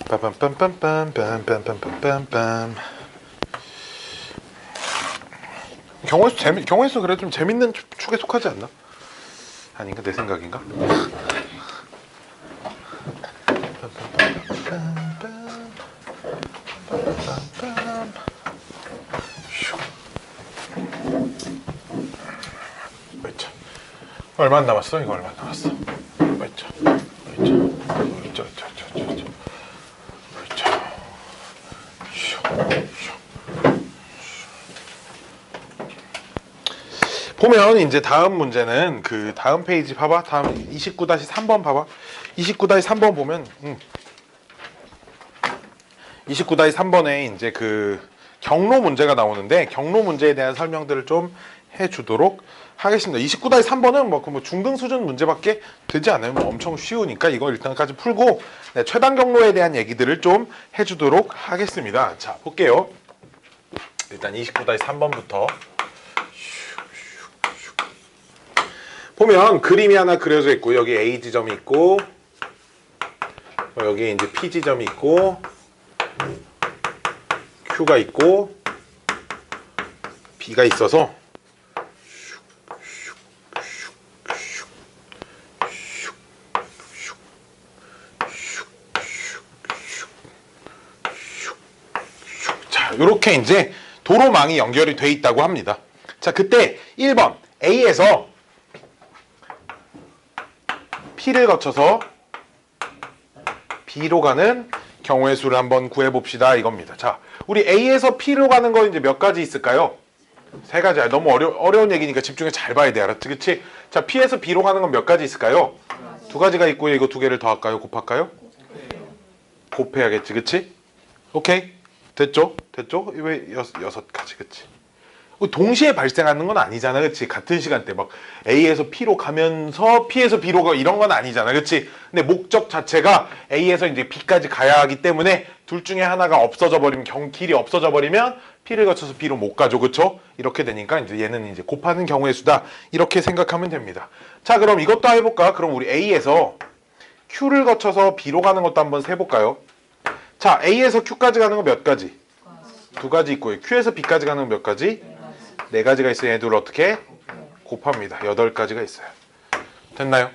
빰빰빰빰빰빰빰빰빰빰. 경우에서 그래 좀 재밌는 축에 속하지 않나? 아닌가? 내 생각인가? 얼마 안 남았어? 이거 얼마 안 남았어? 보면 이제 다음 문제는 그 다음 페이지 봐봐. 다음 29-3번 봐봐. 29-3번 보면 29-3번에 이제 그 경로 문제가 나오는데 경로 문제에 대한 설명들을 좀 해주도록 하겠습니다. 29-3번은 뭐 중등 수준 문제밖에 되지 않아요. 뭐 엄청 쉬우니까 이거 일단까지 풀고 최단 경로에 대한 얘기들을 좀 해주도록 하겠습니다. 자, 볼게요. 일단 29-3번부터 보면 그림이 하나 그려져 있고 여기 A 지점이 있고 여기 이제 P 지점이 있고 Q가 있고 B가 있어서 자, 이렇게 이제 도로망이 연결이 돼 있다고 합니다. 자, 그때 1번 A에서 P를 거쳐서 B로 가는 경우의 수를 한번 구해봅시다 이겁니다. 자, 우리 A에서 P로 가는 거 이제 몇 가지 있을까요? 세 가지야. 너무 어려운 얘기니까 집중해 잘 봐야 돼. 알았지? 그치? 자, P에서 B로 가는 건 몇 가지 있을까요? 두 가지가 있고요. 이거 두 개를 더할까요? 곱할까요? 곱해야겠지. 그치? 오케이? 됐죠? 왜 여섯 가지? 그치? 동시에 발생하는 건 아니잖아. 그치? 같은 시간대 막 A에서 P로 가면서 P에서 B로 가 이런 건 아니잖아. 그치? 근데 목적 자체가 A에서 이제 B까지 가야 하기 때문에 둘 중에 하나가 없어져 버리면 길이 없어져 버리면 P를 거쳐서 B로 못 가죠. 그쵸? 이렇게 되니까 이제 얘는 이제 곱하는 경우의 수다. 이렇게 생각하면 됩니다. 자, 그럼 이것도 해볼까? 그럼 우리 A에서 Q를 거쳐서 B로 가는 것도 한번 세볼까요? 자, A에서 Q까지 가는 거 몇 가지? 두 가지 있고요. Q에서 B까지 가는 거 몇 가지? 네 가지가 있어요. 얘들을 어떻게? 곱합니다. 8가지가 있어요. 됐나요?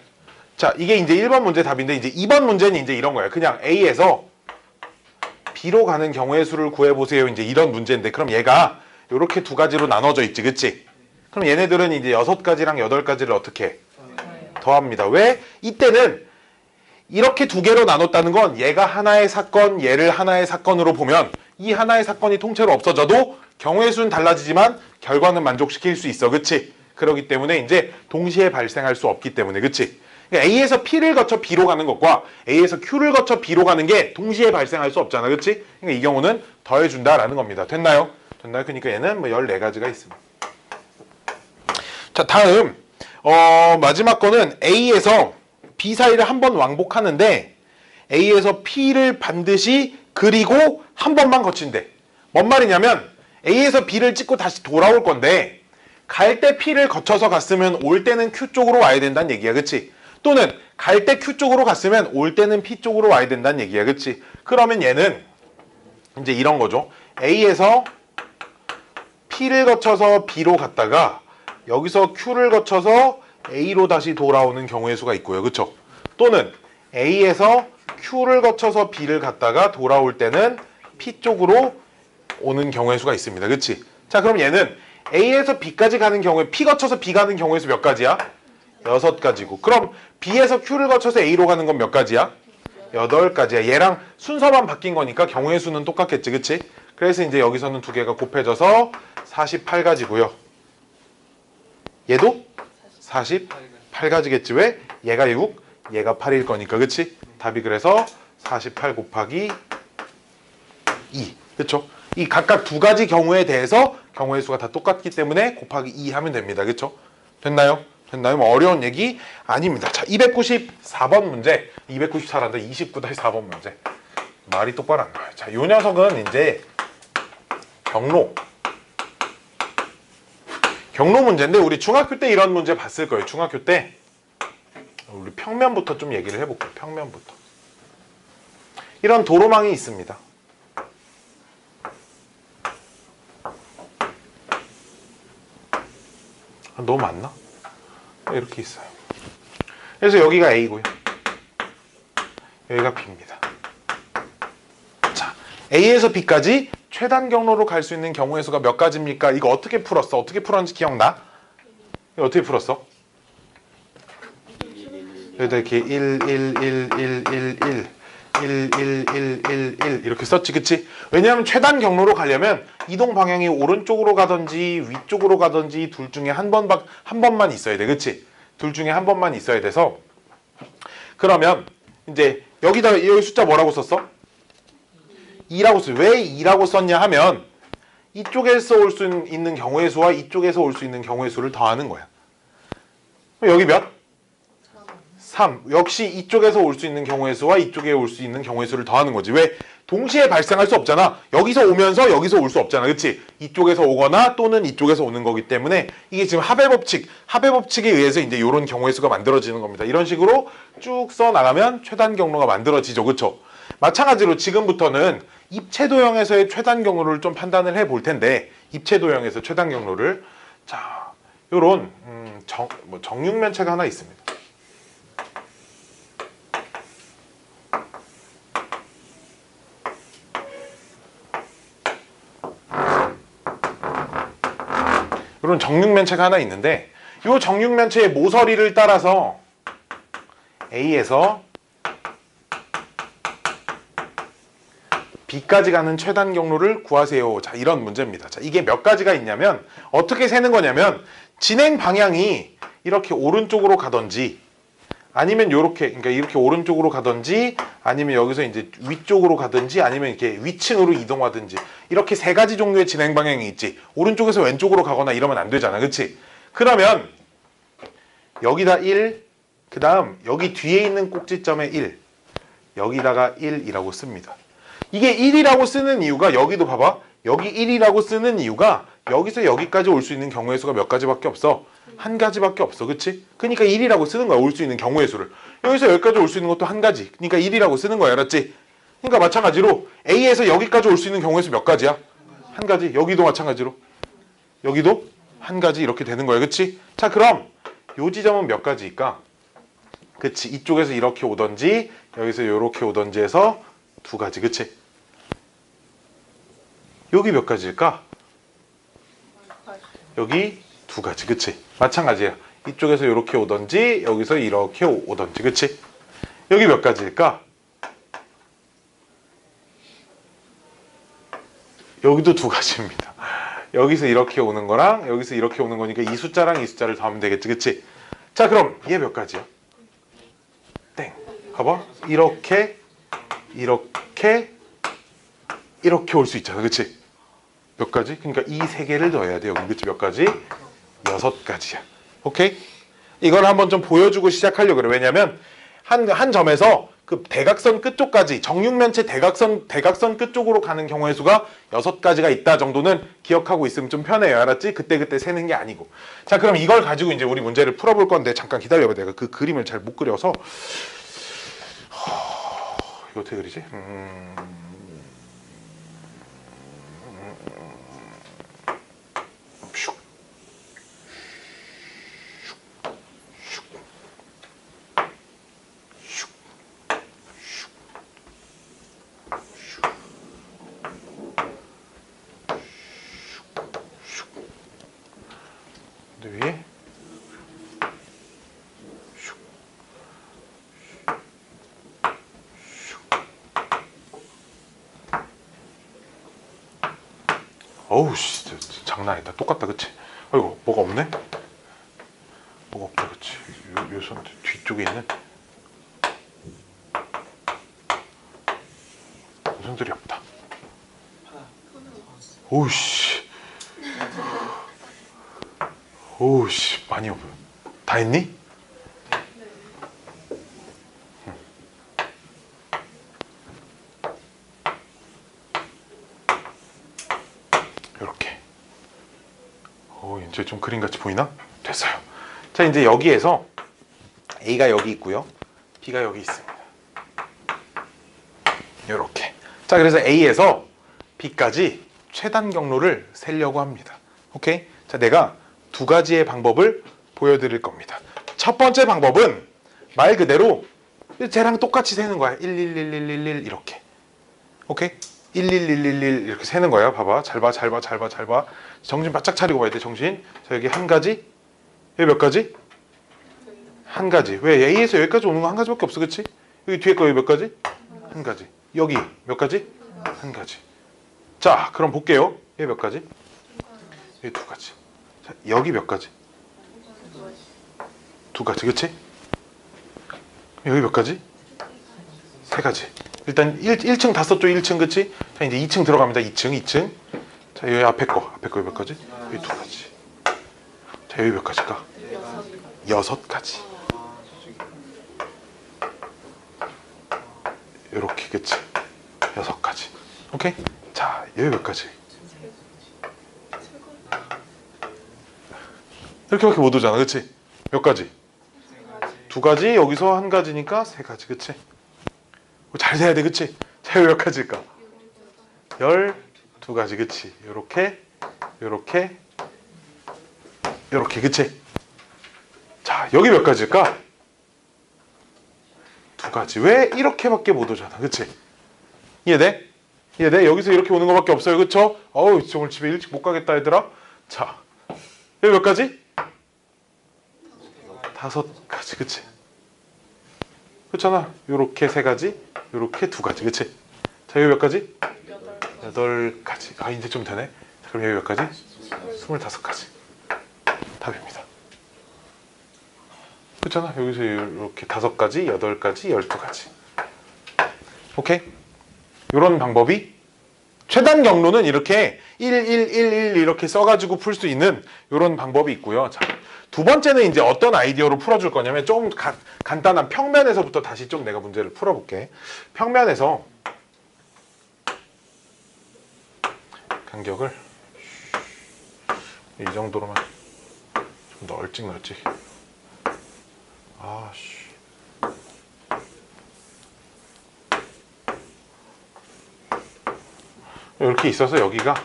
자, 이게 이제 1번 문제 답인데 이제 2번 문제는 이제 이런 거예요. 그냥 A에서 B로 가는 경우의 수를 구해보세요. 이제 이런 문제인데 그럼 얘가 이렇게 두 가지로 나눠져 있지. 그치? 그럼 얘네들은 이제 6가지랑 8가지를 어떻게? 더합니다. 왜? 이때는 이렇게 두 개로 나눴다는 건 얘가 하나의 사건, 얘를 하나의 사건으로 보면 이 하나의 사건이 통째로 없어져도 경우의 수는 달라지지만 결과는 만족시킬 수 있어. 그치? 그렇기 때문에 이제 동시에 발생할 수 없기 때문에. 그치? 그러니까 A에서 P를 거쳐 B로 가는 것과 A에서 Q를 거쳐 B로 가는 게 동시에 발생할 수 없잖아. 그치? 그러니까 이 경우는 더해준다라는 겁니다. 됐나요? 그러니까 얘는 뭐 14가지가 있습니다. 자, 다음 마지막 거는 A에서 B 사이를 한 번 왕복하는데 A에서 P를 반드시 그리고 한 번만 거친대. 뭔 말이냐면 A에서 B를 찍고 다시 돌아올 건데 갈 때 P를 거쳐서 갔으면 올 때는 Q 쪽으로 와야 된다는 얘기야. 그치? 또는 갈 때 Q 쪽으로 갔으면 올 때는 P 쪽으로 와야 된다는 얘기야. 그치? 그러면 얘는 이제 이런 거죠. A에서 P를 거쳐서 B로 갔다가 여기서 Q를 거쳐서 A로 다시 돌아오는 경우의 수가 있고요. 그쵸? 또는 A에서 Q를 거쳐서 B를 갔다가 돌아올 때는 P 쪽으로 오는 경우의 수가 있습니다. 그치? 자, 그럼 얘는 A에서 B까지 가는 경우에 P 거쳐서 B 가는 경우의 수 몇 가지야? 6가지고. 그럼 B에서 Q를 거쳐서 A로 가는 건 몇 가지야? 8가지야. 얘랑 순서만 바뀐 거니까 경우의 수는 똑같겠지. 그치? 그래서 이제 여기서는 두 개가 곱해져서 48가지고요. 얘도 48가지겠지. 왜? 얘가 6, 얘가 8일 거니까. 그치? 답이 그래서 48 곱하기 2. 그쵸? 이 각각 두 가지 경우에 대해서 경우의 수가 다 똑같기 때문에 곱하기 2 하면 됩니다. 그쵸? 됐나요? 됐나요? 뭐 어려운 얘기 아닙니다. 자, 294번 문제. 294란다. 29-4번 문제. 말이 똑바로 안 나와요. 자, 요 녀석은 이제 경로 문제인데 우리 중학교 때 이런 문제 봤을 거예요. 중학교 때 우리 평면부터 좀 얘기를 해볼게요. 평면부터. 이런 도로망이 있습니다. 너무 많나? 이렇게 있어요. 그래서 여기가 A고요. 여기가 B입니다. 자, A에서 B까지 최단 경로로 갈 수 있는 경우의 수가 몇 가지입니까? 이거 어떻게 풀었어? 어떻게 풀었는지 기억나? 이거 어떻게 풀었어? 여기다 이렇게 1, 1, 1, 1, 1, 1, 1, 1, 1, 1, 1 이렇게 썼지, 그치? 왜냐하면 최단 경로로 가려면 이동 방향이 오른쪽으로 가든지 위쪽으로 가든지 둘 중에 한 번만 있어야 돼, 그치? 둘 중에 한 번만 있어야 돼서 그러면 이제 여기다 여기 숫자 뭐라고 썼어? 2라고 써. 왜 2라고 썼냐 하면 이쪽에서 올 수 있는 경우의 수와 이쪽에서 올 수 있는 경우의 수를 더하는 거야. 여기 몇? 3. 역시 이쪽에서 올 수 있는 경우의 수와 이쪽에 올 수 있는 경우의 수를 더하는 거지. 왜? 동시에 발생할 수 없잖아. 여기서 오면서 여기서 올 수 없잖아. 그치? 이쪽에서 오거나 또는 이쪽에서 오는 거기 때문에 이게 지금 합의 법칙에 의해서 이제 이런 경우의 수가 만들어지는 겁니다. 이런 식으로 쭉 써 나가면 최단 경로가 만들어지죠. 그쵸? 마찬가지로 지금부터는 입체도형에서의 최단 경로를 좀 판단을 해 볼 텐데 입체도형에서 최단 경로를 자, 요런 정육면체가 하나 있습니다. 이런 정육면체가 하나 있는데 이 정육면체의 모서리를 따라서 A에서 B까지 가는 최단 경로를 구하세요. 자, 이런 문제입니다. 자, 이게 몇 가지가 있냐면 어떻게 세는 거냐면 진행 방향이 이렇게 오른쪽으로 가든지 아니면 그러니까 이렇게 오른쪽으로 가든지 아니면 여기서 이제 위쪽으로 가든지 아니면 이렇게 위층으로 이동하든지 이렇게 세 가지 종류의 진행 방향이 있지. 오른쪽에서 왼쪽으로 가거나 이러면 안 되잖아. 그치? 그러면 여기다 1, 그 다음 여기 뒤에 있는 꼭지점에 1, 여기다가 1이라고 씁니다. 이게 1이라고 쓰는 이유가 여기도 봐봐. 여기 1이라고 쓰는 이유가 여기서 여기까지 올 수 있는 경우의 수가 몇 가지밖에 없어. 한 가지밖에 없어. 그치? 그러니까 1이라고 쓰는 거야. 올 수 있는 경우의 수를. 여기서 여기까지 올 수 있는 것도 한 가지. 그러니까 1이라고 쓰는 거야. 알았지? 그러니까 마찬가지로 A에서 여기까지 올 수 있는 경우의 수 몇 가지야? 한 가지. 여기도 마찬가지로. 여기도 한 가지 이렇게 되는 거야. 그치? 자, 그럼 요 지점은 몇 가지일까? 그치? 이쪽에서 이렇게 오던지 여기서 이렇게 오던지 해서 두 가지. 그치? 여기 몇 가지일까? 여기 두 가지. 그치? 마찬가지야. 이쪽에서 이렇게 오던지 여기서 이렇게 오던지. 그치? 여기 몇 가지일까? 여기도 두 가지입니다. 여기서 이렇게 오는 거랑 여기서 이렇게 오는 거니까 이 숫자랑 이 숫자를 더하면 되겠지. 그치? 자, 그럼 얘 몇 가지야? 땡. 봐봐. 이렇게 올 수 있잖아. 그치? 몇 가지? 그러니까 이 세 개를 더해야 돼. 여기 그치? 몇 가지? 6가지야. 오케이? 이걸 한번 좀 보여주고 시작하려고 그래. 왜냐면 한 점에서 그 대각선 끝쪽까지 정육면체 대각선 끝쪽으로 가는 경우의 수가 6가지가 있다 정도는 기억하고 있으면 좀 편해요. 알았지? 그때 세는 게 아니고. 자, 그럼 이걸 가지고 이제 우리 문제를 풀어볼 건데 잠깐 기다려봐. 내가 그 그림을 잘 못 그려서 이거 어떻게 그리지? 슉. 어우 씨 진짜 장난 아니다. 똑같다 그치? 아이고 뭐가 없네? 뭐가 없다 그치? 요 손 뒤쪽에 있는 손들이 없다. 오우씨 오우씨 많이 없어. 다 했니? 이렇게. 오 이제 좀 그림같이 보이나? 됐어요. 자 이제 여기에서 A가 여기 있고요, B가 여기 있습니다. 이렇게. 자 그래서 A에서 B까지 최단 경로를 세려고 합니다. 오케이? 자 내가 두 가지의 방법을 보여드릴 겁니다. 첫 번째 방법은 말 그대로 쟤랑 똑같이 세는 거야. 1, 1, 1, 1, 1, 1 이렇게. 오케이? 1, 1, 1, 1, 1 이렇게 세는 거야. 봐봐. 잘 봐, 잘 봐, 잘 봐, 잘 봐. 정신 바짝 차리고 봐야 돼. 정신. 자 여기 한 가지. 여기 몇 가지? 한 가지. 왜? A에서 여기까지 오는 거 한 가지밖에 없어. 그치? 여기 뒤에 거 여기 몇 가지? 한 가지. 여기 몇 가지? 한 가지. 자 그럼 볼게요. 여기 몇 가지? 여기 두 가지. 자, 여기 몇 가지? 두 가지. 그치? 여기 몇 가지? 세 가지. 일단 1층 다 썼죠. 1층 그치? 자 이제 2층 들어갑니다. 2층. 자 여기 앞에 거 여기 몇 가지? 여기 두 가지. 자 여기 몇 가지일까? 여섯 가지. 요렇게 그치? 여섯 가지. 오케이? 자 여기 몇 가지? 이렇게밖에 못 오잖아. 그치? 몇 가지? 두 가지. 여기서 한 가지니까 세 가지. 그치? 잘 세야 돼. 그치? 자 여기 몇 가지일까? 12가지. 그치? 요렇게 요렇게 요렇게. 그치? 자 여기 몇 가지일까? 두 가지. 왜? 이렇게밖에 못 오잖아. 그치? 이해돼? 이해돼? 여기서 이렇게 오는 거밖에 없어요. 그쵸? 어우 오늘 집에 일찍 못 가겠다 얘들아. 자 여기 몇 가지? 5가지. 그치? 그렇잖아. 요렇게 세 가지, 요렇게 두 가지. 그치? 자 여기 몇 가지? 8가지. 아 이제 좀 되네. 자, 그럼 여기 몇 가지? 25가지. 답입니다. 그렇잖아. 여기서 이렇게 5가지, 8가지, 12가지. 오케이? 요런 방법이 최단 경로는 이렇게 1, 1, 1, 1 이렇게 써가지고 풀 수 있는 요런 방법이 있고요. 자, 두 번째는 이제 어떤 아이디어로 풀어줄 거냐면 좀 간단한 평면에서부터 다시 좀 내가 문제를 풀어볼게. 평면에서 간격을 이 정도로만 좀 널찍 아씨 이렇게 있어서 여기가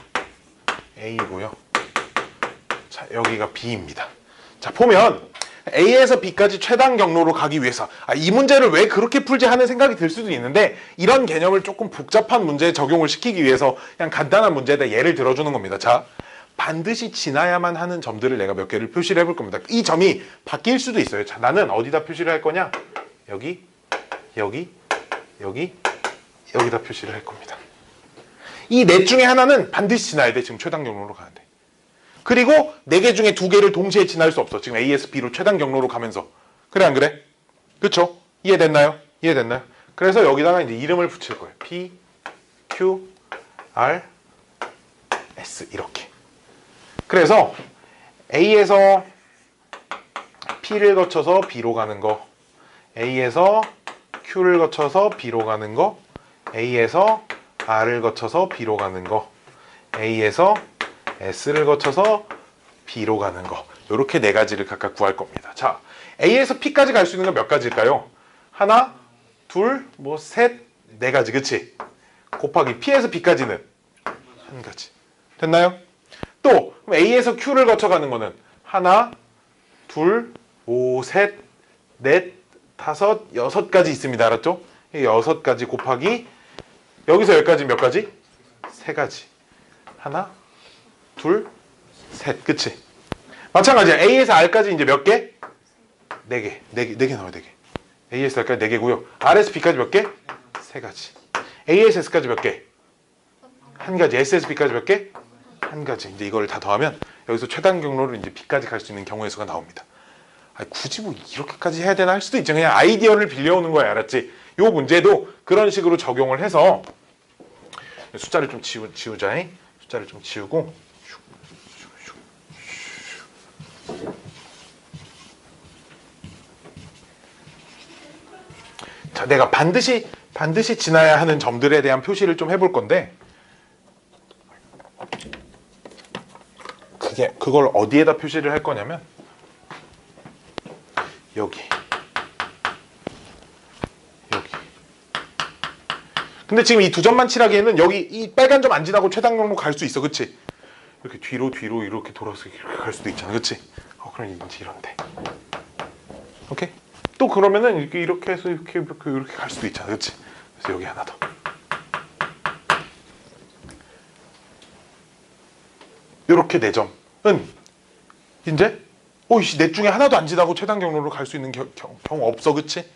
A고요. 자 여기가 B입니다. 자 보면 A에서 B까지 최단 경로로 가기 위해서 이 문제를 왜 그렇게 풀지 하는 생각이 들 수도 있는데 이런 개념을 조금 복잡한 문제에 적용을 시키기 위해서 그냥 간단한 문제에다 예를 들어주는 겁니다. 자 반드시 지나야만 하는 점들을 내가 몇 개를 표시를 해볼 겁니다. 이 점이 바뀔 수도 있어요. 자 나는 어디다 표시를 할 거냐? 여기 여기다 표시를 할 겁니다. 이 넷 중에 하나는 반드시 지나야 돼. 지금 최단 경로로 가는데. 그리고 4개 중에 2개를 동시에 지날 수 없어. 지금 A에서 B로 최단 경로로 가면서. 그래 안 그래? 그쵸? 이해됐나요? 이해됐나요? 그래서 여기다가 이제 이름을 붙일 거예요. P, Q, R, S 이렇게. 그래서 A에서 P를 거쳐서 B로 가는 거, A에서 Q를 거쳐서 B로 가는 거, A에서 R을 거쳐서 B로 가는 거, A에서 S를 거쳐서 B로 가는 거, 이렇게 4가지를 각각 구할 겁니다. 자, A에서 P까지 갈 수 있는 건 몇 가지일까요? 하나, 둘, 뭐 셋, 4가지. 그치? 곱하기 P에서 B까지는 한 가지. 됐나요? 또 그럼 A에서 Q를 거쳐가는 거는 하나, 둘, 오, 셋, 넷, 다섯, 6가지 있습니다. 알았죠? 6가지 곱하기 여기서 여기까지 몇 가지? 3가지. 하나, 둘, 셋. 그치? 마찬가지야. A에서 R까지 이제 몇 개? 4개. 4개 나와요. 4개. A에서 R까지 4개고요. R에서 B까지 몇 개? 3가지. A에서 S까지 몇 개? 한 가지. S에서 B까지 몇 개? 한 가지. 이제 이걸 다 더하면 여기서 최단 경로로 이제 B까지 갈 수 있는 경우의 수가 나옵니다. 아니, 굳이 뭐 이렇게까지 해야 되나 할 수도 있죠. 그냥 아이디어를 빌려오는 거야, 알았지? 요 문제도 그런 식으로 적용을 해서 숫자를 좀 지우자. 숫자를 좀 지우고 자, 내가 반드시 지나야 하는 점들에 대한 표시를 좀 해볼 건데 그걸 어디에다 표시를 할 거냐면 여기. 근데 지금 이 두 점만 칠하기에는 여기 이 빨간 점 안 지나고 최단 경로 갈 수 있어, 그치? 이렇게 뒤로 이렇게 돌아서 이렇게 갈 수도 있잖아, 그치? 그럼 이제 이런데. 오케이? 또 그러면은 이렇게 해서 이렇게 갈 수도 있잖아, 그치? 그래서 여기 하나 더. 이렇게 네 점은 이제 오이씨 넷 중에 하나도 안 지나고 최단 경로로 갈 수 있는 경우 없어, 그치?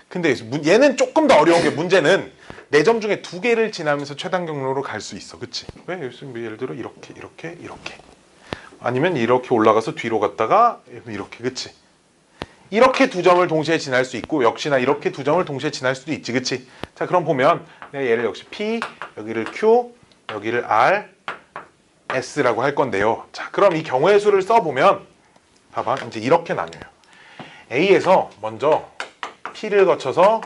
근데 얘는 조금 더 어려운 게 문제는 네 점 중에 두 개를 지나면서 최단 경로로 갈 수 있어, 그치? 왜? 예를 들어 이렇게 아니면 이렇게 올라가서 뒤로 갔다가 이렇게, 그치? 이렇게 두 점을 동시에 지날 수 있고 역시나 이렇게 두 점을 동시에 지날 수도 있지, 그치? 자, 그럼 보면 내가 얘를 역시 P, 여기를 Q, 여기를 R, S라고 할 건데요. 자, 그럼 이 경우의 수를 써보면 봐봐, 이제 이렇게 나뉘어요. A에서 먼저 P를 거쳐서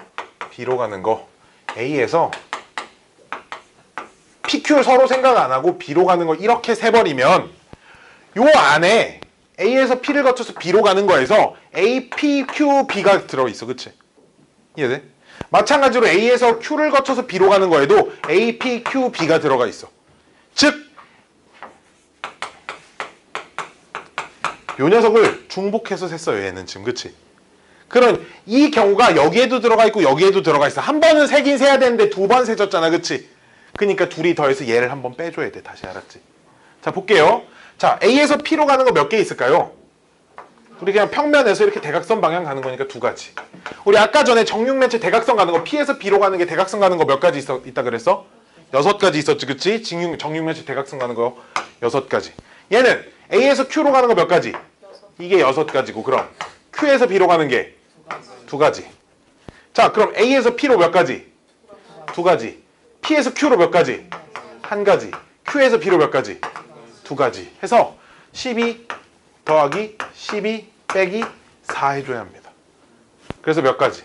B로 가는 거, A에서 PQ 서로 생각 안 하고 B로 가는 거 이렇게 세버리면 요 안에 A에서 P를 거쳐서 B로 가는 거에서 A, P, Q, B가 들어있어, 그치? 이해돼? 마찬가지로 A에서 Q를 거쳐서 B로 가는 거에도 A, P, Q, B가 들어가 있어. 즉, 요 녀석을 중복해서 셌어요, 얘는 지금, 그치? 그런 이 경우가 여기에도 들어가 있고 여기에도 들어가 있어. 한 번은 세긴 세야 되는데 두 번 세졌잖아, 그치? 그러니까 둘이 더해서 얘를 한 번 빼줘야 돼. 다시, 알았지? 자, 볼게요. 자, A에서 P로 가는 거 몇 개 있을까요? 우리 그냥 평면에서 이렇게 대각선 방향 가는 거니까 두 가지. 우리 아까 전에 정육면체 대각선 가는 거, P에서 B로 가는 게 대각선 가는 거 몇 가지 있다 그랬어? 6가지 있었지, 그치? 정육면체 대각선 가는 거 6가지. 얘는 A에서 Q로 가는 거 몇 가지? 이게 6가지고, 그럼 Q에서 B로 가는 게 2가지. 자, 그럼 A에서 P로 몇 가지? 2가지. P에서 Q로 몇 가지? 1가지. Q에서 B로 몇 가지? 2가지. 해서 12 더하기 12 빼기 4 해줘야 합니다. 그래서 몇 가지?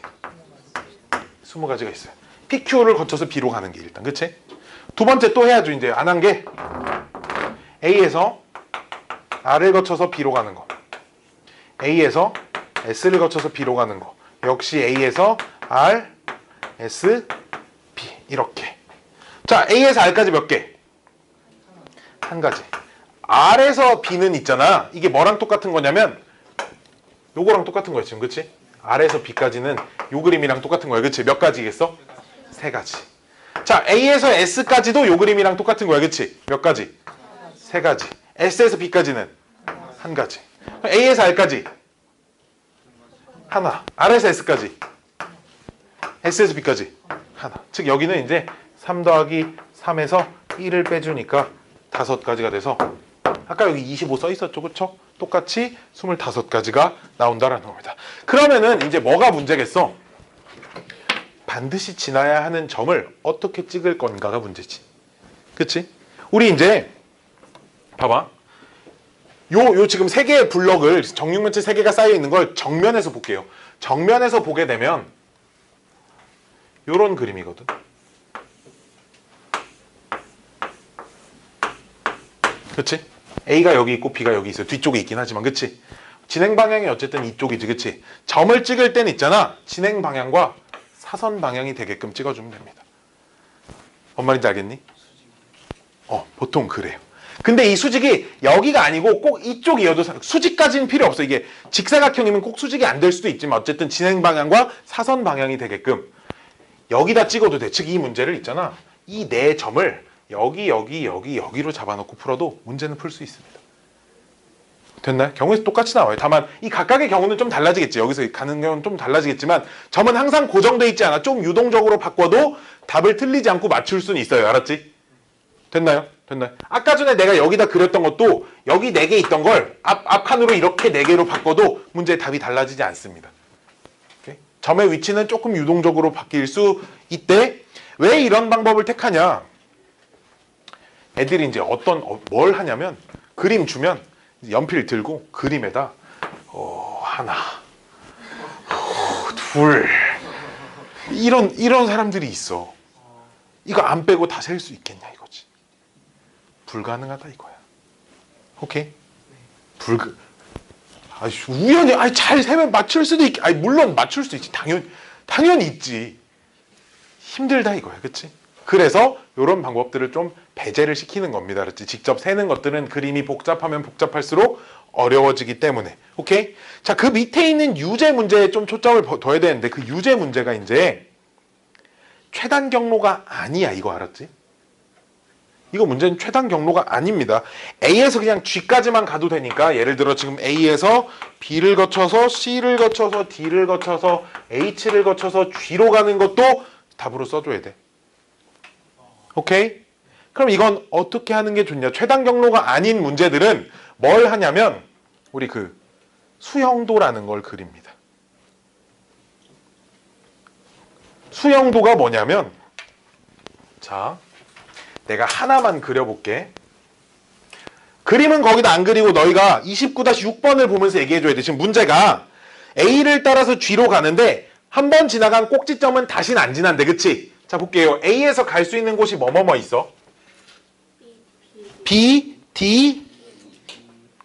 20가지가 있어요. PQ를 거쳐서 B로 가는 게 일단, 그치? 두 번째 또 해야죠. 이제 안 한 게 A에서 R을 거쳐서 B로 가는 거, A에서 S를 거쳐서 B로 가는 거, 역시 A에서 R, S, B 이렇게. 자, A에서 R까지 몇 개? 1가지. R에서 B는 있잖아. 이게 뭐랑 똑같은 거냐면 요거랑 똑같은 거야 지금, 그치? R에서 B까지는 요 그림이랑 똑같은 거야, 그치? 몇 가지겠어? 3가지. 자, A에서 S까지도 요 그림이랑 똑같은 거야, 그치? 몇 가지? 3가지. S에서 B까지는 1가지. A에서 R까지 하나. R에서 S까지, S에서 B까지 하나. 즉 여기는 이제 3 더하기 3에서 1을 빼주니까 5가지가 돼서 아까 여기 25 써 있었죠, 그쵸? 똑같이 25가지가 나온다라는 겁니다. 그러면은 이제 뭐가 문제겠어? 반드시 지나야 하는 점을 어떻게 찍을 건가가 문제지, 그치? 우리 이제 봐봐, 요 지금 3개의 블럭을, 정육면체 3개가 쌓여 있는 걸 정면에서 볼게요. 정면에서 보게 되면 요런 그림이거든. 그치? A가 여기 있고 B가 여기 있어요. 뒤쪽에 있긴 하지만, 그치? 진행 방향이 어쨌든 이쪽이지, 그치? 점을 찍을 땐 있잖아, 진행 방향과 사선 방향이 되게끔 찍어주면 됩니다. 뭔 말인지 알겠니? 보통 그래요. 근데 이 수직이 여기가 아니고 꼭 이쪽이어도 수직까지는 필요 없어. 이게 직사각형이면 꼭 수직이 안 될 수도 있지만 어쨌든 진행 방향과 사선 방향이 되게끔 여기다 찍어도 돼. 즉 이 문제를 있잖아, 이 네 점을 여기로 잡아놓고 풀어도 문제는 풀 수 있습니다. 됐나요? 경우에서 똑같이 나와요. 다만 이 각각의 경우는 좀 달라지겠지. 여기서 가는 경우는 좀 달라지겠지만 점은 항상 고정돼 있지 않아. 좀 유동적으로 바꿔도 답을 틀리지 않고 맞출 수는 있어요. 알았지? 됐나요? 됐나요? 아까 전에 내가 여기다 그렸던 것도 여기 4개 있던 걸 앞 칸으로 이렇게 4개로 바꿔도 문제의 답이 달라지지 않습니다. 오케이? 점의 위치는 조금 유동적으로 바뀔 수 있대. 왜 이런 방법을 택하냐? 애들이 이제 뭘 하냐면 그림 주면 연필 들고 그림에다 하나, 둘 이런 사람들이 있어. 이거 안 빼고 다 셀 수 있겠냐 이거지. 불가능하다 이거야. 오케이? 우연히 잘 세면 맞출 수도 있. 물론 맞출 수 있지. 당연히 있지. 힘들다 이거야, 그렇지? 그래서 이런 방법들을 좀 배제를 시키는 겁니다, 그렇지? 직접 세는 것들은 그림이 복잡하면 복잡할수록 어려워지기 때문에. 오케이? 자, 그 밑에 있는 유제 문제에 좀 초점을 둬야 되는데 그 유제 문제가 이제 최단 경로가 아니야, 이거 알았지? 이거 문제는 최단 경로가 아닙니다. A에서 그냥 G까지만 가도 되니까 예를 들어 지금 A에서 B를 거쳐서 C를 거쳐서 D를 거쳐서 H를 거쳐서 G로 가는 것도 답으로 써줘야 돼. 오케이? 그럼 이건 어떻게 하는 게 좋냐? 최단 경로가 아닌 문제들은 뭘 하냐면 우리 그 수형도라는 걸 그립니다. 수형도가 뭐냐면 자, 내가 하나만 그려볼게. 그림은 거기다 안 그리고 너희가 29-6번을 보면서 얘기해줘야 돼. 지금 문제가 A를 따라서 G로 가는데 한 번 지나간 꼭지점은 다시는 안 지난대. 그치? 자, 볼게요. A에서 갈 수 있는 곳이 뭐뭐뭐 있어? B, D,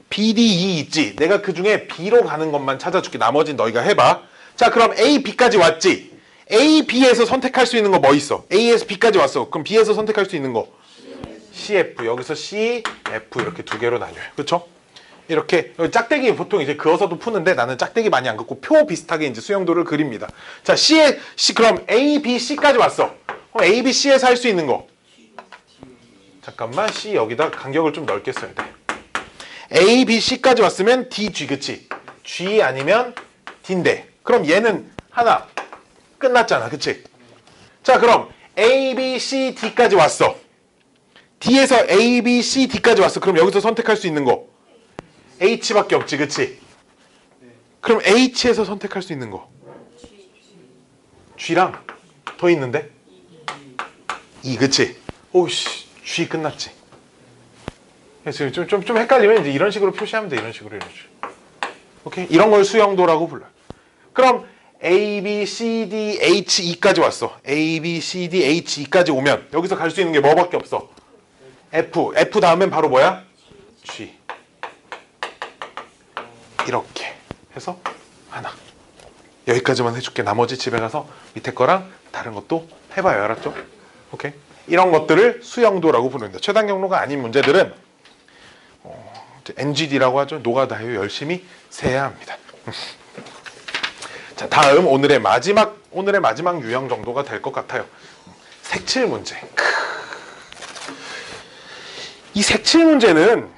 B, D, E 있지? 내가 그 중에 B로 가는 것만 찾아줄게. 나머지는 너희가 해봐. 자, 그럼 A, B까지 왔지? A, B에서 선택할 수 있는 거 뭐 있어? A에서 B까지 왔어. 그럼 B에서 선택할 수 있는 거? C, F. 여기서 C, F 이렇게 두 개로 나뉘어요. 그쵸? 이렇게 짝대기 보통 이제 그어서도 푸는데 나는 짝대기 많이 안 긋고 표 비슷하게 이제 수형도를 그립니다. 자, 그럼 A, B, C까지 왔어. 그럼 A, B, C에서 할 수 있는 거. 잠깐만, C 여기다 간격을 좀 넓게 써야 돼. A, B, C까지 왔으면 D, G, 그치? G 아니면 D인데. 그럼 얘는 하나 끝났잖아, 그치? 자, 그럼 A, B, C, D까지 왔어. D에서 A, B, C, D까지 왔어. 그럼 여기서 선택할 수 있는 거 H밖에 없지, 그치? 그럼 H에서 선택할 수 있는 거 G랑 더 있는데? E, 그치? 오씨, G 끝났지? 그래서 좀 헷갈리면 이제 이런 식으로 표시하면 돼. 이런 식으로. 오케이? 이런 걸 수형도라고 불러요. 그럼 A, B, C, D, H, E까지 왔어. A, B, C, D, H, E까지 오면 여기서 갈 수 있는 게 뭐밖에 없어? F 다음엔 바로 뭐야? G. 이렇게 해서 하나. 여기까지만 해줄게. 나머지 집에 가서 밑에 거랑 다른 것도 해봐요. 알았죠? 오케이? 이런 것들을 수형도라고 부릅니다. 최단 경로가 아닌 문제들은 NGD라고 하죠. 노가다요. 열심히 세야 합니다. 자, 다음 오늘의 마지막 유형 정도가 될 것 같아요. 색칠 문제. 이 색칠 문제는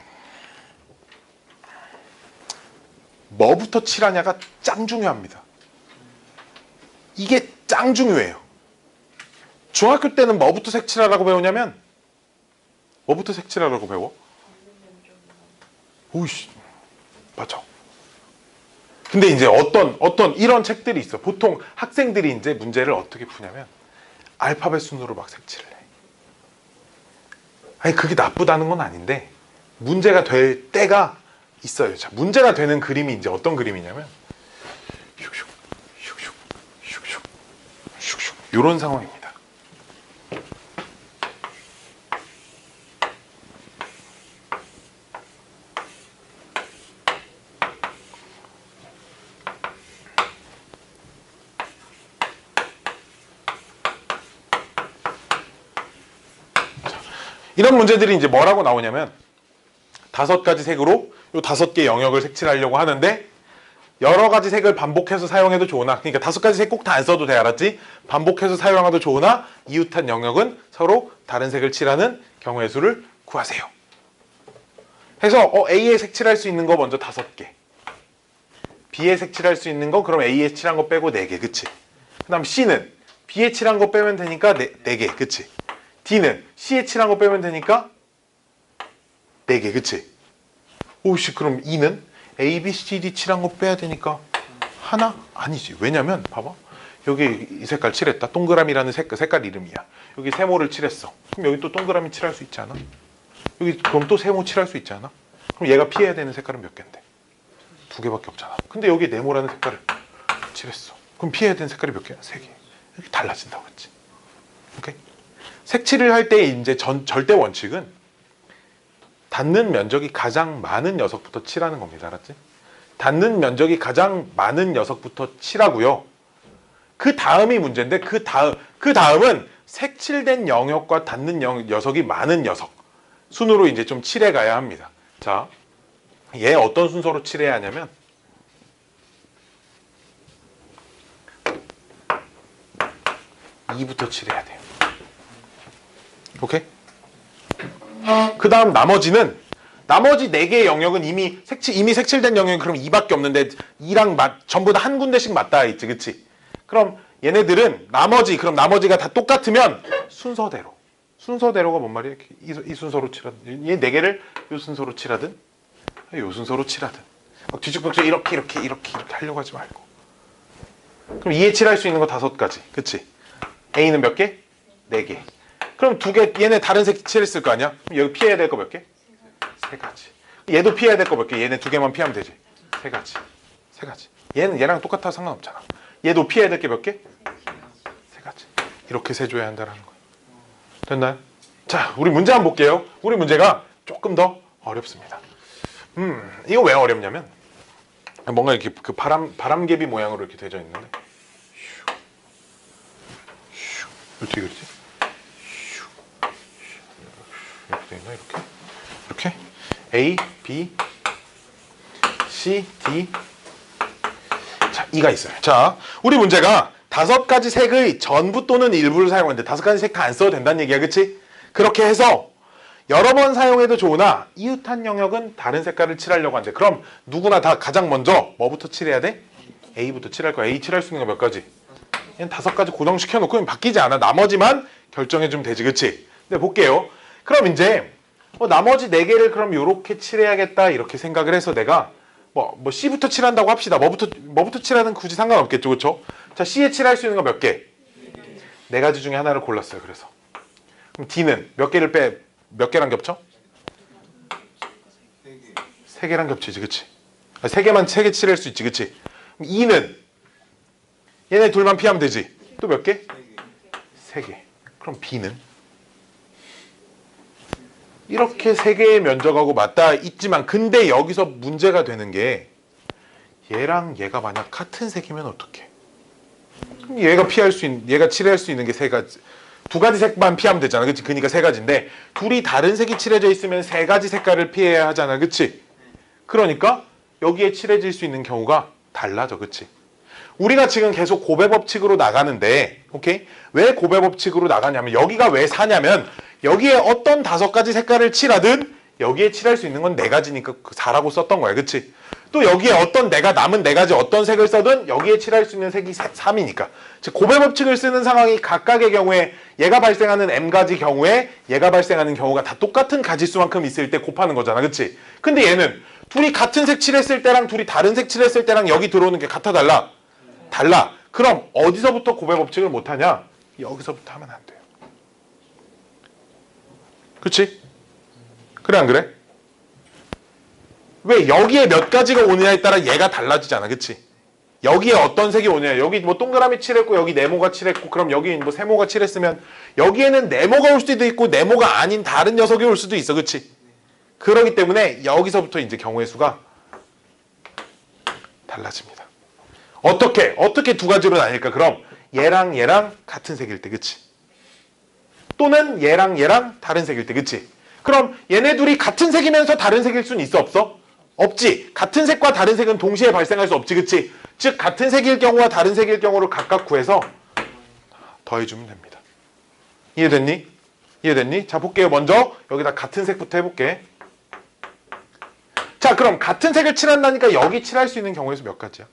뭐부터 칠하냐가 짱 중요합니다. 이게 짱 중요해요. 중학교 때는 뭐부터 색칠하라고 배우냐면 뭐부터 색칠하라고 배워? 오이씨, 맞아. 근데 이제 어떤 이런 책들이 있어. 보통 학생들이 이제 문제를 어떻게 푸냐면 알파벳 순으로 막 색칠을 해. 아니, 그게 나쁘다는 건 아닌데 문제가 될 때가 있어요. 자, 문제가 되는 그림이 이제 어떤 그림이냐면 슉슉 슉슉 슉슉 슉슉 이런 상황입니다. 이런 문제들이 이제 뭐라고 나오냐면 5가지 색으로 이 5개 영역을 색칠하려고 하는데 여러 가지 색을 반복해서 사용해도 좋으나, 그러니까 5가지 색 꼭 다 안 써도 돼, 알았지? 반복해서 사용해도 좋으나 이웃한 영역은 서로 다른 색을 칠하는 경우의 수를 구하세요. 해서 A에 색칠할 수 있는 거 먼저 5개, B에 색칠할 수 있는 거 그럼 A에 칠한 거 빼고 4개, 그치? 그 다음 C는 B에 칠한 거 빼면 되니까 4개, 그치? D는 C에 칠한 거 빼면 되니까 4개, 그치? 오씨, 그럼 E는 A, B, C, D 칠한 거 빼야 되니까 하나? 아니지. 왜냐면 봐봐. 여기 이 색깔 칠했다. 동그라미라는 색깔 이름이야. 여기 세모를 칠했어. 그럼 여기 또 동그라미 칠할 수 있지 않아? 여기 그럼 또 세모 칠할 수 있지 않아? 그럼 얘가 피해야 되는 색깔은 몇 개인데? 2개밖에 없잖아. 근데 여기 네모라는 색깔을 칠했어. 그럼 피해야 되는 색깔이 몇 개야? 3개. 이렇게 달라진다고 했지. 오케이? 색칠을 할 때 이제 절대 원칙은 닿는 면적이 가장 많은 녀석부터 칠하는 겁니다. 알았지? 닿는 면적이 가장 많은 녀석부터 칠하고요. 그 다음이 문제인데 그 다음은 색칠된 영역과 닿는 녀석이 많은 녀석 순으로 이제 좀 칠해 가야 합니다. 자, 얘 어떤 순서로 칠해야 하냐면 (2부터) 칠해야 돼요. 오케이? 그 다음 나머지 4개의 영역은 이미 색칠된 영역이 그럼 2밖에 없는데 2랑 전부 다 한 군데씩 맞닿아 있지, 그치? 그럼 얘네들은 나머지가 다 똑같으면 순서대로가 뭔 말이야? 이 순서로 칠하든 얘 4개를 이 순서로 칠하든 이 순서로 칠하든 막 뒤죽박죽 이렇게 하려고 하지 말고. 그럼 2에 칠할 수 있는 거 5가지, 그치? A는 몇 개? 4개. 그럼 2개, 얘네 다른 색 칠했을 거 아니야? 그럼 여기 피해야 될 거 몇 개? 3가지. 얘도 피해야 될 거 몇 개? 얘네 2개만 피하면 되지. 3가지. 얘는 얘랑 똑같아서 상관없잖아. 얘도 피해야 될 게 몇 개? 3가지. 이렇게 세줘야 한다는 거야. 됐나요? 자, 우리 문제 한번 볼게요. 우리 문제가 조금 더 어렵습니다. 이거 왜 어렵냐면 뭔가 이렇게 그 바람개비 모양으로 이렇게 되어 있는데 어떻게 그러지? 이렇게 되어 있나? 이렇게 A, B, C, D. 자, E가 있어요. 자, 우리 문제가 5가지 색의 전부 또는 일부를 사용하는데 5가지 색 다 안 써도 된다는 얘기야, 그치? 그렇게 해서 여러 번 사용해도 좋으나 이웃한 영역은 다른 색깔을 칠하려고 하는데 그럼 누구나 다 가장 먼저 뭐부터 칠해야 돼? A부터 칠할 거야. A 칠할 수 있는 거 몇 가지? 얘는 5가지 고정시켜 놓고 바뀌지 않아. 나머지만 결정해 주면 되지, 그치? 근데 볼게요. 그럼 이제 나머지 4개를 그럼 요렇게 칠해야겠다 이렇게 생각을 해서 내가 뭐 C부터 칠한다고 합시다. 뭐부터 칠하든 굳이 상관없겠죠, 그렇죠? 자, C에 칠할 수 있는 거 몇 개? 4가지 중에 하나를 골랐어요. 그래서 그럼 D는 몇 개랑 겹쳐? 3개랑 겹치지, 그치? 3개 칠할 수 있지, 그치? 그럼 E는 얘네 둘만 피하면 되지. 또 몇 개? 3개. 그럼 B는 이렇게 3개의 면적하고 맞닿아 있지만 근데 여기서 문제가 되는 게 얘랑 얘가 만약 같은 색이면 어떡해? 그럼 얘가 칠할 수 있는 게 3가지. 2가지 색만 피하면 되잖아, 그치? 그러니까 3가지인데 둘이 다른 색이 칠해져 있으면 3가지 색깔을 피해야 하잖아, 그치? 그러니까 여기에 칠해질 수 있는 경우가 달라져, 그치? 우리가 지금 계속 고배 법칙으로 나가는데, 오케이? 왜 고배 법칙으로 나가냐면 여기가 왜 4냐면 여기에 어떤 5가지 색깔을 칠하든 여기에 칠할 수 있는 건 4가지니까 4라고 썼던 거야, 그치? 또 여기에 남은 4가지 어떤 색을 써든 여기에 칠할 수 있는 색이 3이니까. 즉 고배 법칙을 쓰는 상황이 각각의 경우에 얘가 발생하는 m가지 경우에 얘가 발생하는 경우가 다 똑같은 가지수만큼 있을 때 곱하는 거잖아, 그치? 근데 얘는 둘이 같은 색 칠했을 때랑 둘이 다른 색 칠했을 때랑 여기 들어오는 게 같아 달라? 달라. 그럼 어디서부터 고배 법칙을 못하냐? 여기서부터 하면 안 돼요. 그치? 그래 안 그래? 왜 여기에 몇 가지가 오느냐에 따라 얘가 달라지잖아, 그치? 여기에 어떤 색이 오느냐, 여기 뭐 동그라미 칠했고 여기 네모가 칠했고 그럼 여기 뭐 세모가 칠했으면 여기에는 네모가 올 수도 있고 네모가 아닌 다른 녀석이 올 수도 있어, 그치? 그러기 때문에 여기서부터 이제 경우의 수가 달라집니다. 어떻게 2가지로 나뉠까? 그럼 얘랑 얘랑 같은 색일 때, 그치? 또는 얘랑 얘랑 다른 색일 때, 그치? 그럼 얘네 둘이 같은 색이면서 다른 색일 수는 있어, 없어? 없지. 같은 색과 다른 색은 동시에 발생할 수 없지, 그치? 즉 같은 색일 경우와 다른 색일 경우를 각각 구해서 더해주면 됩니다. 이해됐니? 자, 볼게요. 먼저 여기다 같은 색부터 해볼게. 자, 그럼 같은 색을 칠한다니까 여기 칠할 수 있는 경우에서 몇 가지야?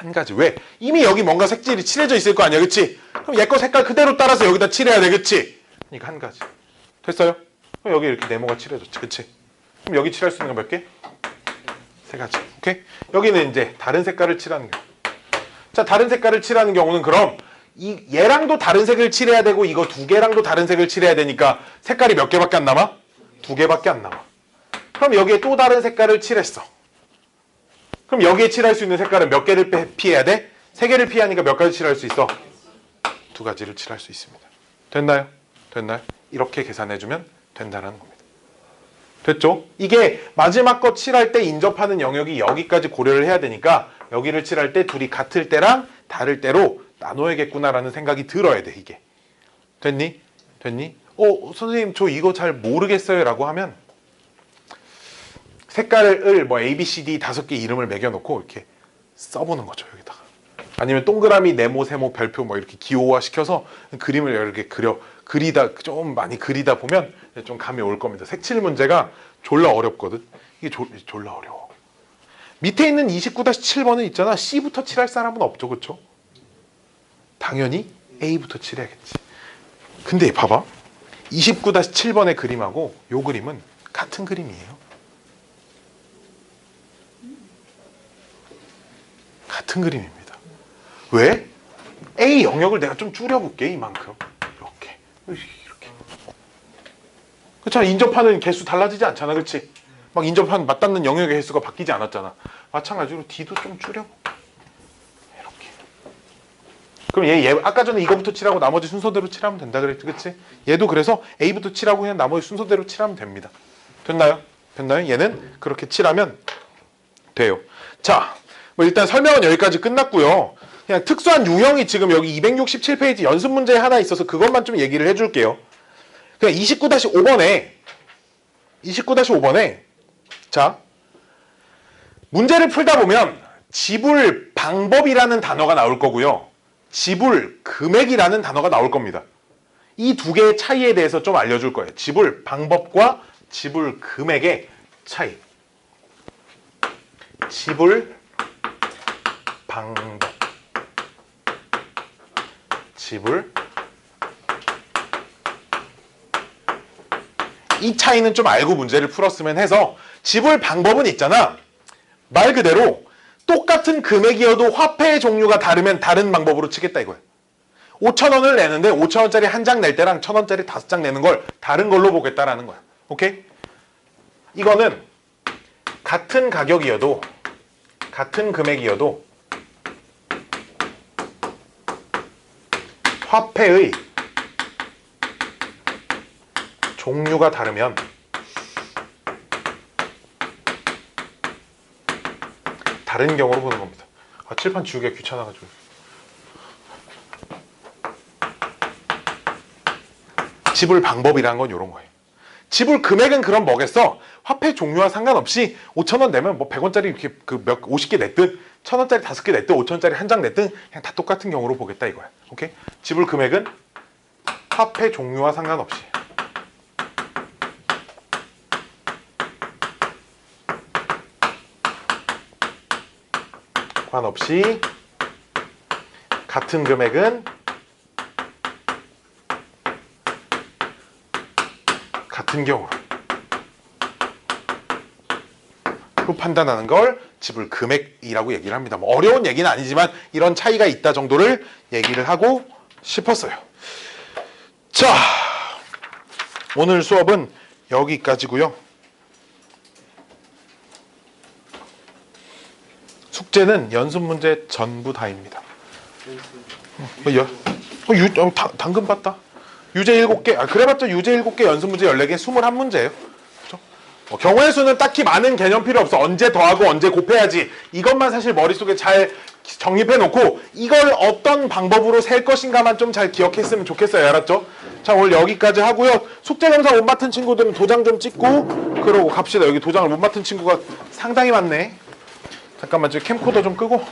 1가지. 왜? 이미 여기 뭔가 색질이 칠해져 있을 거 아니야, 그치? 그럼 얘 거 색깔 그대로 따라서 여기다 칠해야 돼, 그치? 이거 한 가지. 됐어요? 그럼 여기 이렇게 네모가 칠해졌지. 그치? 그럼 여기 칠할 수 있는 거 몇 개? 세 가지. 오케이? 여기는 이제 다른 색깔을 칠하는 경우. 자, 다른 색깔을 칠하는 경우는 그럼 얘랑도 다른 색을 칠해야 되고 이거 두 개랑도 다른 색을 칠해야 되니까 색깔이 몇 개밖에 안 남아? 두 개밖에 안 남아. 그럼 여기에 또 다른 색깔을 칠했어. 그럼 여기에 칠할 수 있는 색깔은 몇 개를 피해야 돼? 세 개를 피하니까 몇 가지 칠할 수 있어? 두 가지를 칠할 수 있습니다. 됐나요? 됐나요? 이렇게 계산해주면 된다는 겁니다. 됐죠? 이게 마지막 거 칠할 때 인접하는 영역이 여기까지 고려를 해야 되니까 여기를 칠할 때 둘이 같을 때랑 다를 때로 나눠야겠구나라는 생각이 들어야 돼, 이게. 됐니? 됐니? 선생님 저 이거 잘 모르겠어요 라고 하면 색깔을 뭐 A, B, C, D 5개 이름을 매겨놓고 이렇게 써보는 거죠, 여기다가. 아니면 동그라미, 네모, 세모, 별표 뭐 이렇게 기호화 시켜서 그림을 이렇게 그리다 좀 많이 그리다 보면 좀 감이 올 겁니다. 색칠 문제가 졸라 어렵거든. 이게 졸라 어려워. 밑에 있는 29-7번은 있잖아. C부터 칠할 사람은 없죠, 그렇죠? 당연히 A부터 칠해야겠지. 근데 봐봐, 29-7번의 그림하고 요 그림은 같은 그림이에요. 같은 그림입니다. 왜? A 영역을 내가 좀 줄여볼게, 이만큼. 이렇게. 그렇잖아. 인접하는 개수 달라지지 않잖아, 그렇지? 막 인접한 맞닿는 영역의 개수가 바뀌지 않았잖아. 마찬가지로 D도 좀 줄여볼게. 이렇게. 그럼 얘 아까 전에 이거부터 칠하고 나머지 순서대로 칠하면 된다 그랬지, 그렇지? 얘도 그래서 A부터 칠하고 그냥 나머지 순서대로 칠하면 됩니다. 됐나요? 됐나요? 얘는 그렇게 칠하면 돼요. 자, 뭐 일단 설명은 여기까지 끝났고요. 그냥 특수한 유형이 지금 여기 267페이지 연습 문제에 하나 있어서 그것만 좀 얘기를 해줄게요. 그냥 29-5번에 자, 문제를 풀다 보면 지불 방법이라는 단어가 나올 거고요. 지불 금액이라는 단어가 나올 겁니다. 이 두 개의 차이에 대해서 좀 알려줄 거예요. 지불 방법과 지불 금액의 차이. 지불 방법, 지불. 이 차이는 좀 알고 문제를 풀었으면 해서 지불 방법은 있잖아. 말 그대로 똑같은 금액이어도 화폐의 종류가 다르면 다른 방법으로 치겠다 이거야. 5,000원을 내는데 5,000원짜리 한 장 낼 때랑 1,000원짜리 5장 내는 걸 다른 걸로 보겠다라는 거야. 오케이? 이거는 같은 가격이어도 같은 금액이어도 화폐의 종류가 다르면 다른 경우로 보는 겁니다. 칠판 지우기가 귀찮아가지고. 지불 방법이라는 건 이런 거예요. 지불 금액은 그럼 뭐겠어? 화폐 종류와 상관없이 5,000원 내면 뭐 100원짜리 이렇게 50개 냈든 1,000원짜리 5개 냈든 5,000원짜리 한 장 냈든 그냥 다 똑같은 경우로 보겠다 이거야. 오케이? 지불 금액은 화폐 종류와 상관없이 같은 금액은 같은 경우로 판단하는 걸 지불 금액이라고 얘기를 합니다. 뭐 어려운 얘기는 아니지만 이런 차이가 있다 정도를 얘기를 하고 싶었어요. 자, 오늘 수업은 여기까지고요. 숙제는 연습 문제 전부 다입니다. 당근 봤다. 유제 7개, 그래봤자 유제 7개 연습 문제 14개 21문제예요. 그렇죠? 경우의 수는 딱히 많은 개념 필요 없어. 언제 더하고 언제 곱해야지. 이것만 사실 머릿속에 잘 정립해 놓고 이걸 어떤 방법으로 셀 것인가만 좀 잘 기억했으면 좋겠어요. 알았죠? 자, 오늘 여기까지 하고요. 숙제 검사 못 맡은 친구들은 도장 좀 찍고 그러고 갑시다. 여기 도장을 못 맡은 친구가 상당히 많네. 잠깐만, 저 캠코더 좀 끄고.